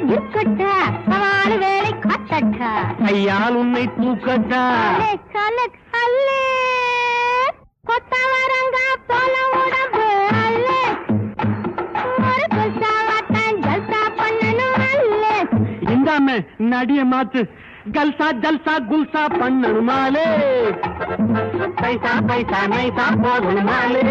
Speaker 2: இருக்கட்டா சவால் வேலை கட்டட்டா
Speaker 5: கையால் உன்னை தூக்கட்டா
Speaker 2: கொத்தவரங்க போல உடம்பு அல்ல ஒரு குல்சாவாத்தான் ஜல்சா பண்ணணும் அல்ல
Speaker 5: இந்தாம நடிய மாத்து கல்சா ஜல்சா குல்சா பண்ணணுமாலே பைசா பைசா நைசா போகணுமாலே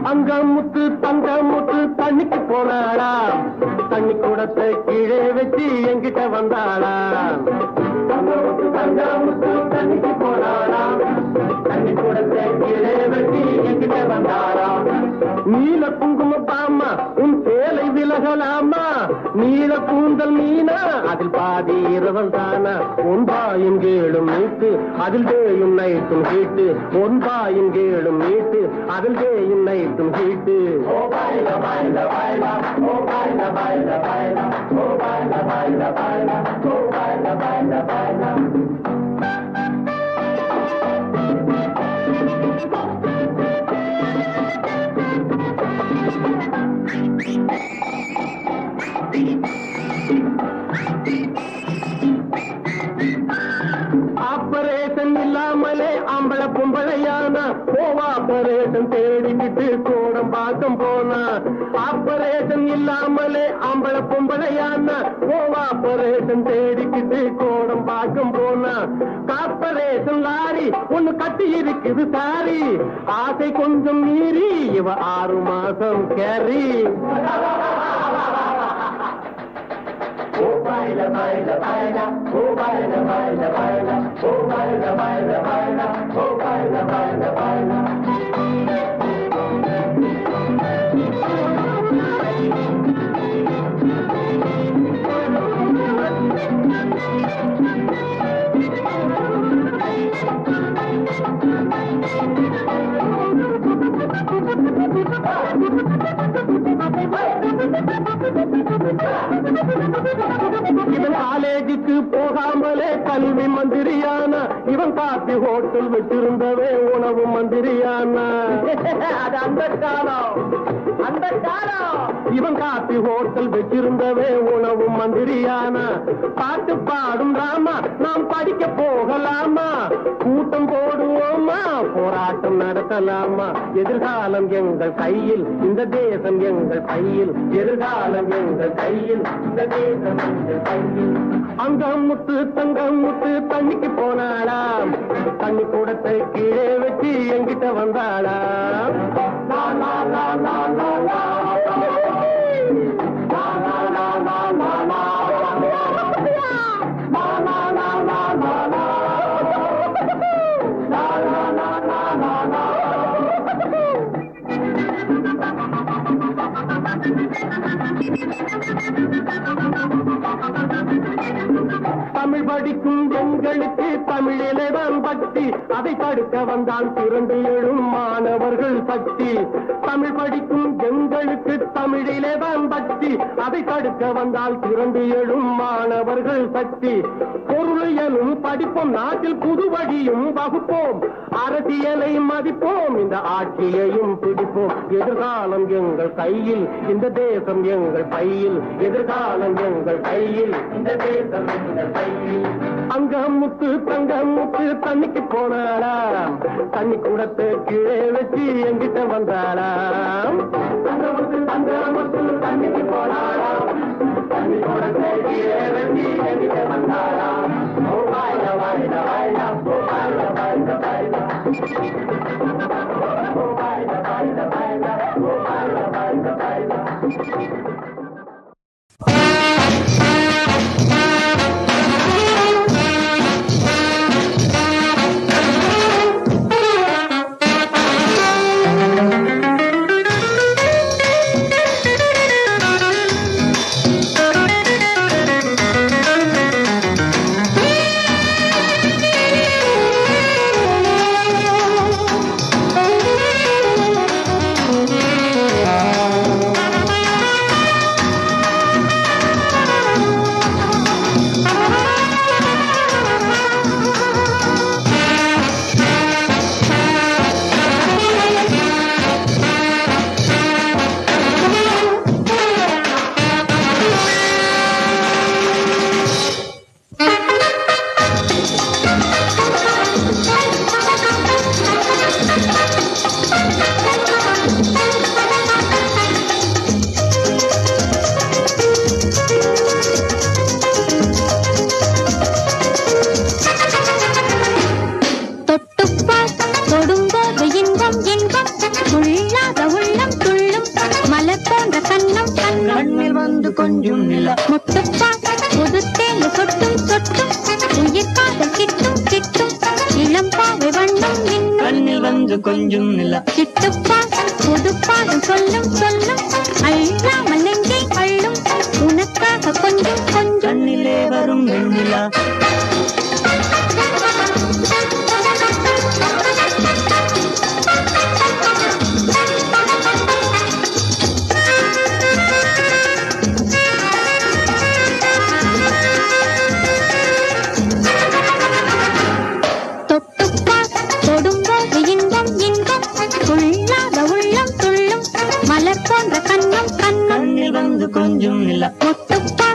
Speaker 5: அங்கமுத்து தங்கமுத்து தண்ணிக்கு போனாளா, தண்ணி கூடத்தை கீழே வச்சு என்கிட்ட வந்தாளா. அங்கமுத்து தங்கமுத்து தண்ணிக்கு போனாளா, தண்ணி கூடத்தை கீழே வச்சு என்கிட்ட வந்தாளா. நீல குங்குமம் பாமா உன் சேலை விலகலாமா, நீல கூந்தல் மீனா அதில் பாதி இரவல் தானா. ஒன்பாயும் கேளும் நீட்டு அதில் தேயும் நைட்டும் ஹீட்டு, ஒன்பாயும் கேளும் நீட்டு அதில் தேயும் நைட்டும் ஹீட்டு. ஆபரேஷன் இல்லாமலே ஆம்பளை பொம்பளையானா, ஆபரேஷன் தேடிக்கிட்டு கோடம் பாக்கம் போனா. ஆபரேஷன் இல்லாமலே ஆம்பளை பொம்பளையானா, ஆபரேஷன் தேடிக்கிட்டு கோடம் பாக்கம் போனா. கார்பரேஷன் லாரி ஒண்ணு கட்டி இருக்குது சாரி, ஆசை கொஞ்சம் மீறி இவ 6 மாசம் கேரி. இவன் காலேஜுக்கு போகாமலே கல்வி மந்திரியானா, இவன் காப்பி ஹோட்டல் வச்சிருந்தவே உணவு மந்திரியானா. அது அந்த காலம், அந்த காலம். இவன் காப்பி ஹோட்டல் வச்சிருந்தவே உணவு மந்திரியானா. பாட்டு பாடும் ராமா நாம் படிக்க போகலாமா, கூட்டம் போடுவோமா போராட்டம் நடத்தலாமா. எதிர்காலம் எங்கள் கையில், இந்த தேசம் எங்கள் கையில், எதிர்காலம் எங்கள் கையில், இந்த தேசம் எங்கள் கையில். அங்கமுத்து தங்கமுத்து தண்ணிக்கு போனாளாம், தண்ணி கூடத்தை கீழே வச்சு என்கிட்ட வந்தாளாம். தமிழ் படிக்கும் எங்களுக்கு தமிழிலேதான் பக்தி, அதை தடுக்க வந்தால் திரண்டு எழும் மாணவர்கள் சக்தி. தமிழ் படிக்கும் எங்களுக்கு தமிழிலேதான் பக்தி, அதை தடுக்க வந்தால் திரண்டு எழும் மாணவர்கள் சக்தி. பொருள் எனும் படிப்போம், நாட்டில் புது வழியும் வகுப்போம், அரசியலை மதிப்போம், இந்த ஆட்சியையும் பிடிப்போம். எதிர்காலம் எங்கள் கையில், இந்த தேசம் எங்கள் கையில், எதிர்காலம் எங்கள் கையில், இந்த தேசம் எங்கள் கையில். அங்கமுத்து தங்கமுத்து தண்ணிக்கு போனாளாம், தண்ணி கூடத்தை கீழே வச்சு என்கிட்ட வந்தாளாம். அங்கமுத்து தங்கமுத்து தண்ணிக்கு போனாளாம், தண்ணி கூடத்தை கீழே வச்சு என்கிட்ட வந்தாளாம். ஓ வாயில வாயில வாயில, ஓ வாயில வாயில வாயில, ஓ வாயில வாயில வாயில, ஓ வாயில வாயில வாயில.
Speaker 2: சொல்லாத உள்ளம் துள்ளும் மலர் போன்ற கண்ணம் கண்ணில் வந்து கொஞ்சம் நிலா முட்டுப்பா புதுத்தேங்க சொட்டும் சொட்டும் உயிர் காதல் கிட்டும் கிட்டும் இளம் பாவை வண்ணம் கண்ணில் வந்து கொஞ்சம் நிலா சிட்டுப்பா புதுப்பாடும் சொல்லும் சொல்லும் அள்ளாமல் நெஞ்சை அள்ளும் உனக்காக கொஞ்சம் கொஞ்சம் கண்ணிலே வரும் வெண்ணிலா கொஞ்சம் நிலா முட்டுப்பா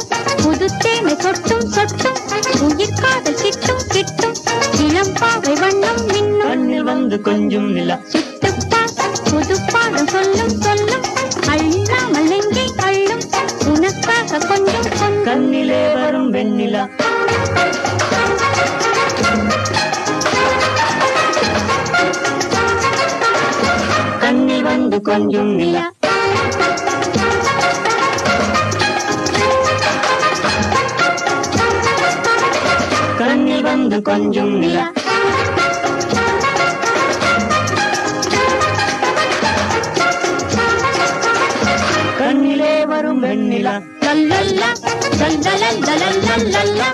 Speaker 2: புதுத்தேனை சொட்டும் சொட்டும் உயிர் காதல் கிட்டும் கிட்டும் இளம் பாவை வண்ணம் மின்னும் கண்ணில் வந்து கொஞ்சம் நிலா சிட்டுப்பா புதுப்பாடும் சொல்லும் சொல்லும் அள்ளாமல் நெஞ்சை அள்ளும் உனக்காக கொஞ்சம் கொஞ்சம் கண்ணிலே வரும் வெண்ணிலா கண்ணில் வந்து கொஞ்சம் நிலா கண்ணில் வந்து கொஞ்சம் நிலா கண்ணிலே வரும் வெண்ணிலா லல்லல்லா லல்லலல்லலல்லல்லல்லா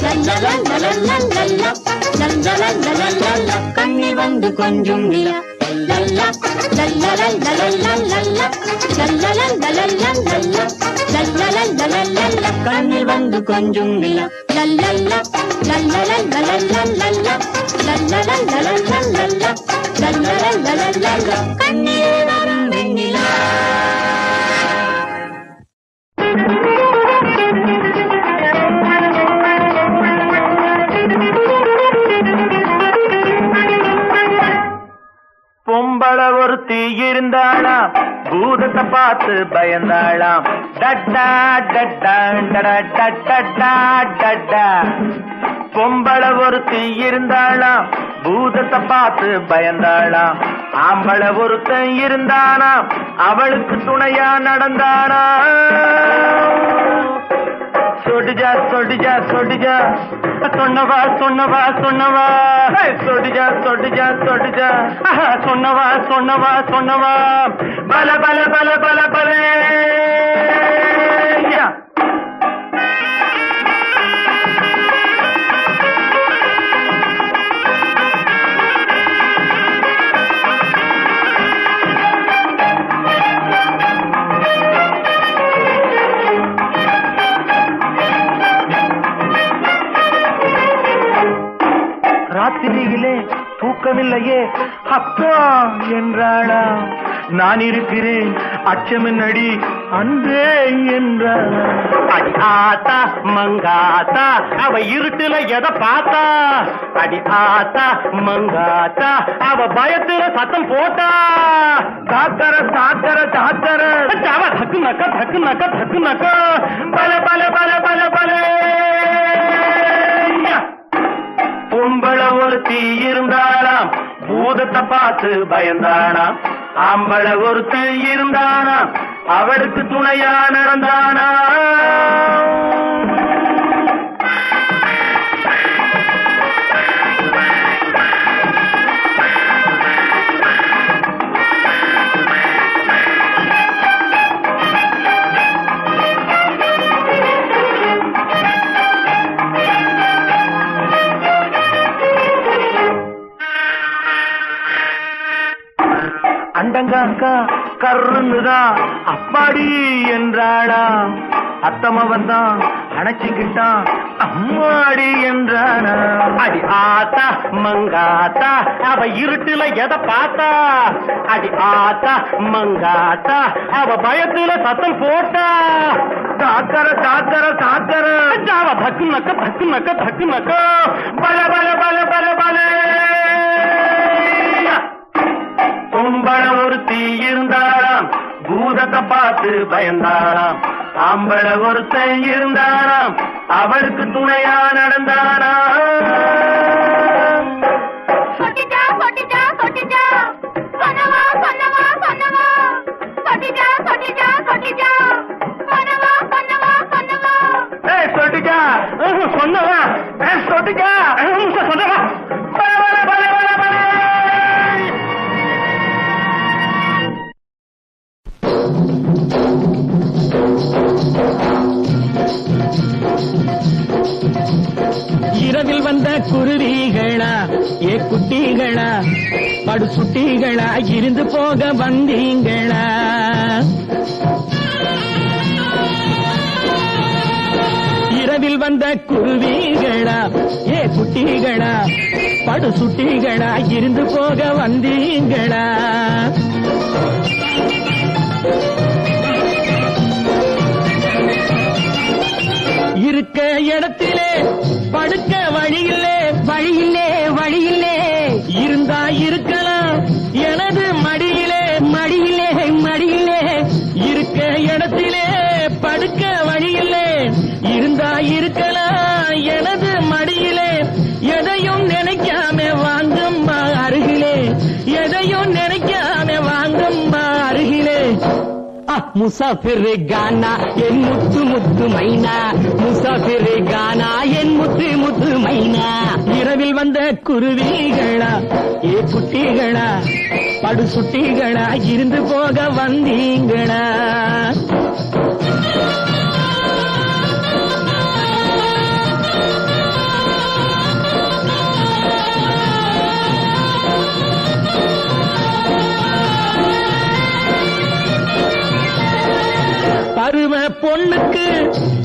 Speaker 2: லல்லலல்லலல்லல்லா லல்லலல்லலல்லல்லா கண்ணில் வந்து கொஞ்சம் நிலா லல்லா லல்லலல்லலல்லல்லா லல்லலல்லலல்லல்லா லல்லலல்லலல்லல்லா கண்ணில் வந்து கொஞ்சம் நிலா லல்லல்லா லல்லலல்லலல்லல்லா லல்லலல்லலல்லல்லா லல்லலல்லலல்லல்லா கண்ணிலே வரும் வெண்ணிலா
Speaker 1: பொம்பள ஒருத்தி இருந்தாளாம் பூதத்தை பார்த்து பயந்தாளாம் டட்டா டட்டா டடா டட்டா டட்டா பொம்பள ஒருத்தி இருந்தாளாம் பூதத்தை பார்த்து பயந்தாளாம் ஆம்பள ஒருத்தன் இருந்தானாம் அவளுக்கு துணையா நடந்தானா சொடிஜா சொடிஜா சொடிஜா சொன்னவா சொன்னவா சொன்னவா சொடிஜா சொடிஜா சொடிஜா சொன்னவா சொன்னவா சொன்னவா பல பல பல பல பல ராத்திரியிலே தூக்கமில்லையே அப்பா என்றாளா நான் இருக்கிறேன் அச்சமின்னடி அன்பே என்றாளா அடி ஆத்தா மங்காத்தா அவ இருட்டுல எதை பார்த்தா அடி ஆத்தா மங்காத்தா அவ பயத்துல சத்தம் போட்டா தாக்கர தாக்கர தாக்கர அவ தக்கு நக்க தக்கு நக்க தக்கு நக்க பல பல பல பல பல பொம்பள ஒருத்தி இருந்தாளாம் பூதத்தை பார்த்து பயந்தானாம் ஆம்பள ஒருத்தன் இருந்தானாம் அவளுக்கு துணையா நடந்தானா அண்டங்காக்கா கருன்னுதான் அப்பாடி என்றாடா அத்தமவன் தான் அணைச்சிக்கிட்டான் அம்மாடி என்றானா அடி ஆத்தா மங்காத்தா அவ இருட்டுல எதை பார்த்தா அடி ஆத்தா மங்காத்தா அவ பயத்துல சத்தம் போட்டா தாக்கர தாக்கர தாக்கர அவ தக்கு நக்க தக்கு நக்க தக்கு நக்க பல பல பல பல பல பொம்பள ஒருத்தி இருந்தாளாம் பூதத்தை பார்த்து பயந்தாளாம் ஆம்பள ஒருத்தன் இருந்தாளாம் அவளுக்கு துணையா நடந்தானா
Speaker 2: சொட்டிச்சா சொட்டிச்சா சொட்டிச்சா சொன்னவா சொன்னவா சொன்னவா
Speaker 4: குட்டிகளா படு சுட்டிகளா இருந்து போக வந்தீங்களா இரவில் வந்த குருவிகளா ஏ குட்டிகளா படு சுட்டிகளா இருந்து போக வந்தீங்களா இருக்க இடத்திலே படுக்க வழியில்லே வழியில்லே வழியில்லே இருந்தா இருக்கலாம் எனது மடியிலே மடியிலே மடியிலே இருக்க இடத்திலே படுக்க வழியில்லே இருந்தா இருக்கலாம் எனது மடியிலே எதையும் நினைக்காம வாங்கம்மா அருகிலே எதையும் நினைக்காம வாங்கம்மா அருகிலே முசாஃபிர் கானா என் முத்து முத்து மைனா முசாஃபிர் கானா என் முத்து முத்து மைனா இரவில் வந்த குருவிகளா ஏ குட்டிகளா படு சுட்டிகளா இருந்து போக வந்தீங்களா பருவ பொண்ணுக்கு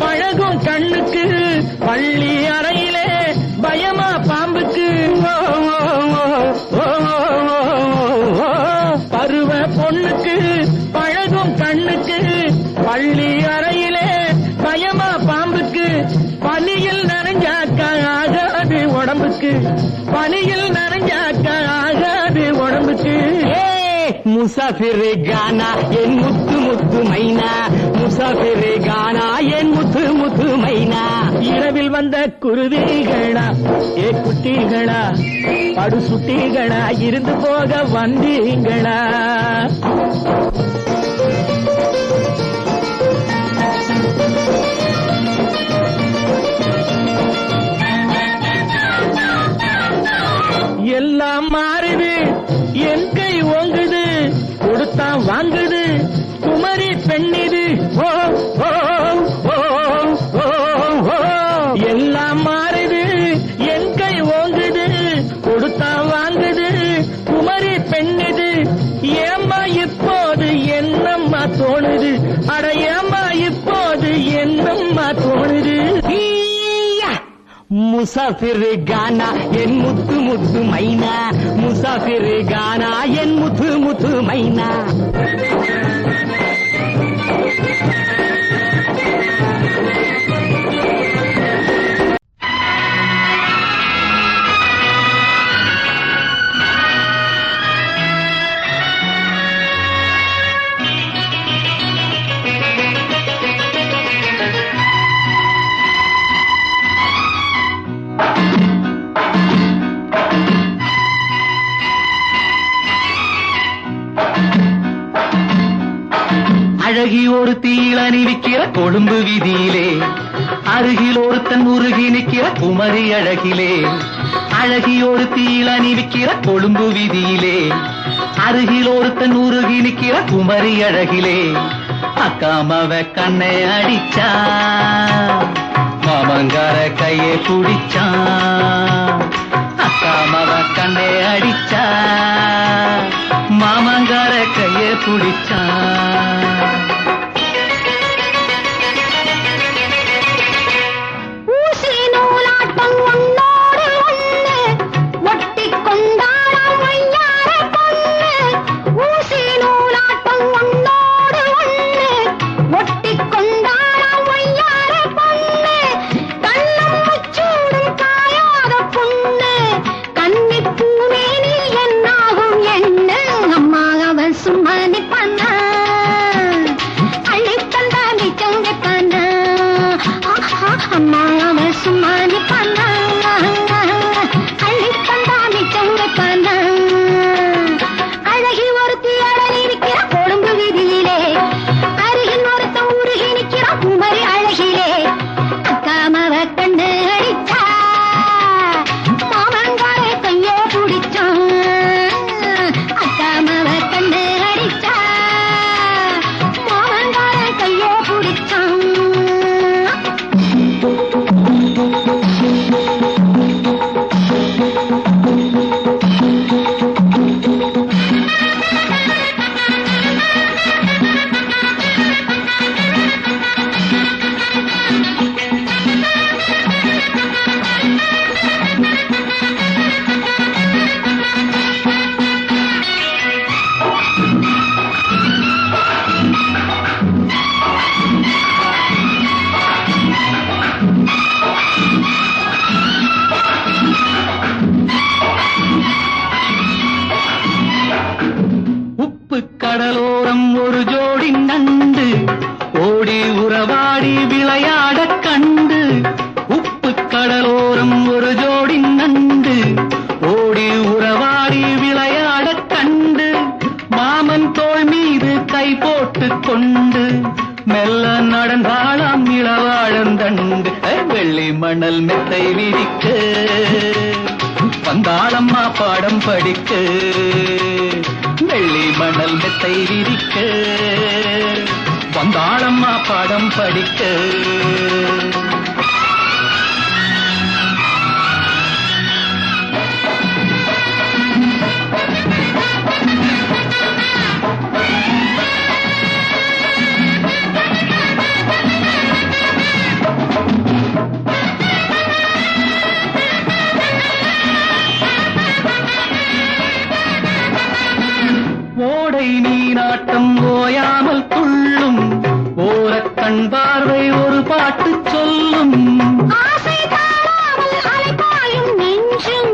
Speaker 4: பழகும் கண்ணுக்கு பள்ளி அறையிலே பயமா பாம்புக்கு பருவ பொண்ணுக்கு பழகும் கண்ணுக்கு பள்ளி அறையிலே பயமா பாம்புக்கு பனியில் நனைஞ்சாக்க ஆகாது உடம்புக்கு பனியில் நனைஞ்சாக்க ஆகாது உடம்புக்கு முசாஃபிர் கானா என் முத்து முத்து மைனா முசாஃபிர் கானா என் முத்து முத்து மைனா இரவில் வந்த குருவிகளா ஏ குட்டிகளா படு சுட்டிகளா இருந்து போக வந்தீங்களா எல்லாம் மாறுது என் கை ஓங்குது கொடுத்தா வாங்குது குமரி பெண்ணிது ஓ ஓ ஓ ஓ ஓ எல்லாம் மாறுது என் கை ஓங்குது கொடுத்தா வாங்குது குமரி பெண்ணிது ஏம்மா இப்போது என்னம்மா தோணுது அட ஏம்மா இப்போது என்னம்மா தோணுது முசாஃபிர் கானா என் முத்து முத்து மைனா முசாஃபிர் கானா என் முத்து முத்து மைனா
Speaker 1: அழகி ஒரு தீளணி விக்கிற கொழும்பு வீதியிலே அருகில் ஒருத்தன் உருகி நிற்கிற குமரி அழகிலே அழகி ஒரு தீளணி விக்கிற கொழும்பு வீதியிலே அருகில் ஒருத்தன் உருகி நிற்கிற குமரி அழகிலே அக்காமவ கண்ணை அடிச்சா மாமங்கார கையை பிடிச்சான் அக்காமவ கண்ணை அடிச்சா மாமங்கார கையை பிடிச்சான்
Speaker 4: ஒரு ஜோடி நண்டு ஓடி உறவாடி விளையாட கண்டு. உப்பு கடலோரம் ஒரு ஜோடி நண்டு ஓடி உறவாடி விளையாட கண்டு. மாமன் தோள் மீது கை போட்டு கொண்டு மெல்ல நடந்தாளாம் இளவாழந்தண்டு. வெள்ளி மணல் மெத்தை விரிக்க வந்தாளம்மா பாடம் படிக்க. வெள்ளி மணல் மெத்தை விரிக்க வந்தாளம்மா பாடம் படிக்க. ஓடை நீராட்டம் ஓயாமல் துள்ளும் ஓரக்கண் பார்வை ஒரு பாட்டு சொல்லும்.
Speaker 2: ஆசை தாழாமல் அலைபாயும் நெஞ்சும்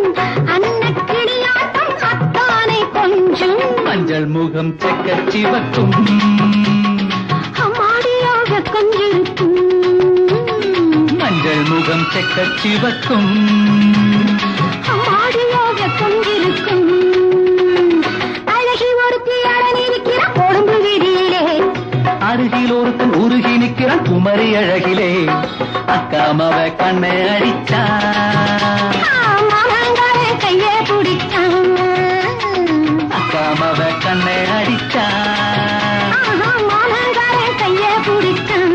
Speaker 2: அன்னக்கிளியாட்டம் அத்தானை கொஞ்சும்.
Speaker 4: மஞ்சள் முகம் செக்கச் சிவக்கும்
Speaker 2: அம்மாடியாக கொஞ்சிருக்கும்.
Speaker 4: மஞ்சள் முகம் செக்கச் சிவக்கும்
Speaker 2: அம்மாடியாக கொஞ்சிருக்கும். அழகி ஒருத்தி அடனிருக்கிற கொழும்பு விதியிலே.
Speaker 4: அருகில் ஒருத்தன் உருகி நிற்கிறான் குமரி அழகிலே. அக்காமவ கண்ணை அடிச்சா
Speaker 2: மாமங்காரே கையே பிடிச்சான்.
Speaker 4: அக்காமவ கண்ணை அடிச்சா
Speaker 2: மாமங்காரே கையே பிடிச்சான்.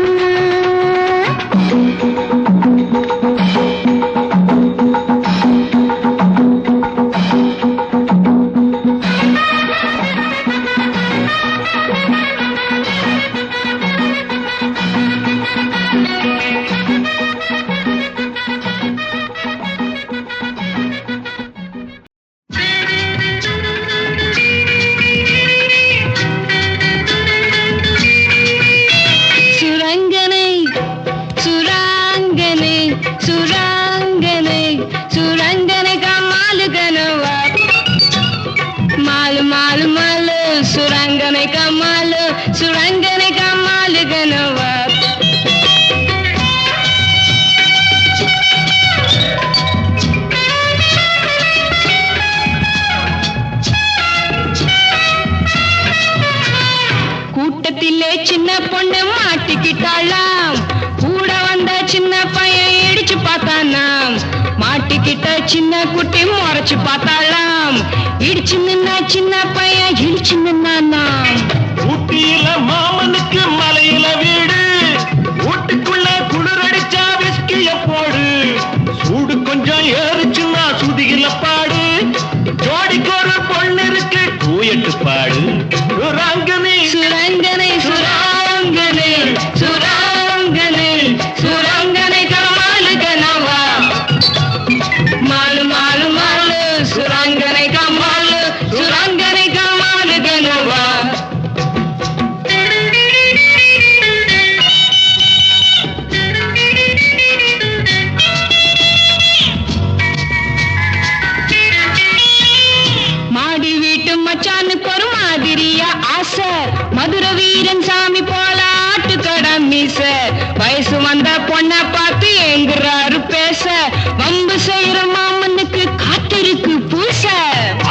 Speaker 6: சுரங்கனை சுராங்கனை சுராங்கனை சுரங்கனை கமாலு கனவா மாலு மாலு மாலு சுரங்கனை கமாலு சுரங்கனை கமாலு கனவா. கூட்டத்திலே சின்ன பொண்ணு மாட்டிக்கிட்டாளாம். கூட வந்த சின்ன பையன் இடிச்சு பார்த்தானாம். மாட்டிக்கிட்ட சின்ன குட்டி முறைச்சு பார்த்தாளாம். இடிச்சு நின்னா சின்ன பையன் இடிச்சு நின்னானாம்.
Speaker 1: ஊட்டியில மாமனுக்கு மலையில வீடு. வீட்டுக்குள்ள குளிரடிச்சா விஸ்கிய போடு. சூடு கொஞ்சம் ஏறுச்சுன்னா சுதியில பாடு. ஜோடிக்கு ஒரு பொண்ணு இருக்கு தூயட்டு பாடு. ராங்கனி
Speaker 6: சுரங்கனை சுராங்கனை சுராங்கனை சுரங்கனை கமாலு கனவா மாலு மாலு மாலு சுரங்கனை கமாலு சுரங்கனை கமாலு கனவா. மாடி வீட்டு மச்சானுக்கு ஒரு மாதிரியா ஆசை. மதுர வீரன் சாமி போல ஆட்டுக்கடா மீச. வயசு வந்த பொண்ண பார்த்து எங்குறாரு பேச. வம்பு செய்யற மாமனுக்கு காத்திருக்கு பூச.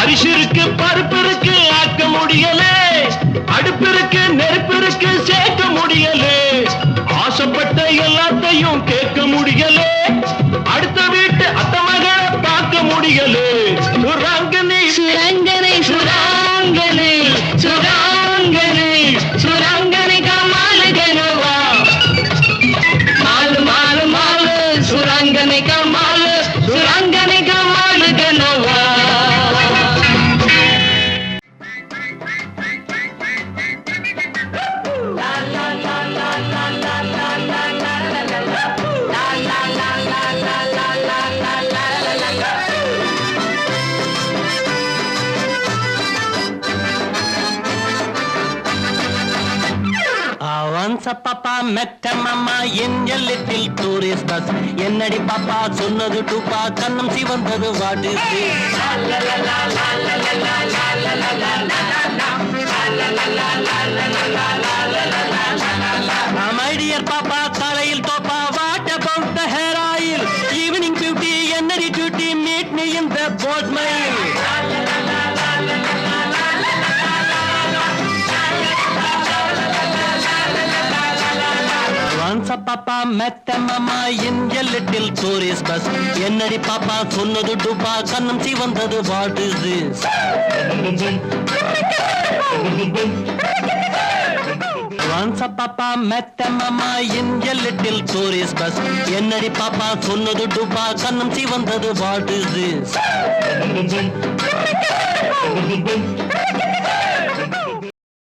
Speaker 1: அரிசி இருக்கு பருப்பு இருக்கு ஆக்க முடியல. அடுப்பு இருக்கு நெருப்பு இருக்கு சேர்க்க முடியல. ஆசைப்பட்ட எல்லாத்தையும் கேட்க முடியல. அடுத்த வீட்டு அத்த மகளை பார்க்க முடியல. ராங்கனி
Speaker 6: சுரங்கனை சுராங்கனை சுராங்கனை சுரங்கனை கமாலு கனவா மாலு மாலு மாலு சுரங்கனை கமாலு சுரங்கனை கமாலு கனவா.
Speaker 5: Once papa met a mama in a little tourist bus. என்னடி பாப்பா சொன்னது டூப்பா கண்ணம் சிவந்தது what is this?
Speaker 4: My dear Papa, தலையில் தோப்பா, what about the hair oil? Evening beauty, energy duty, meet me in the boat mile. Once a papa met a mama in a little tourist bus. என்னடி பாப்பா சொன்னது டுபா, கண்ணம் சிவந்தது, what is this? Once a papa met a mama in a little tourist bus. என்னடி பாப்பா சொன்னது டுபா, கண்ணம் சிவந்தது, what is this?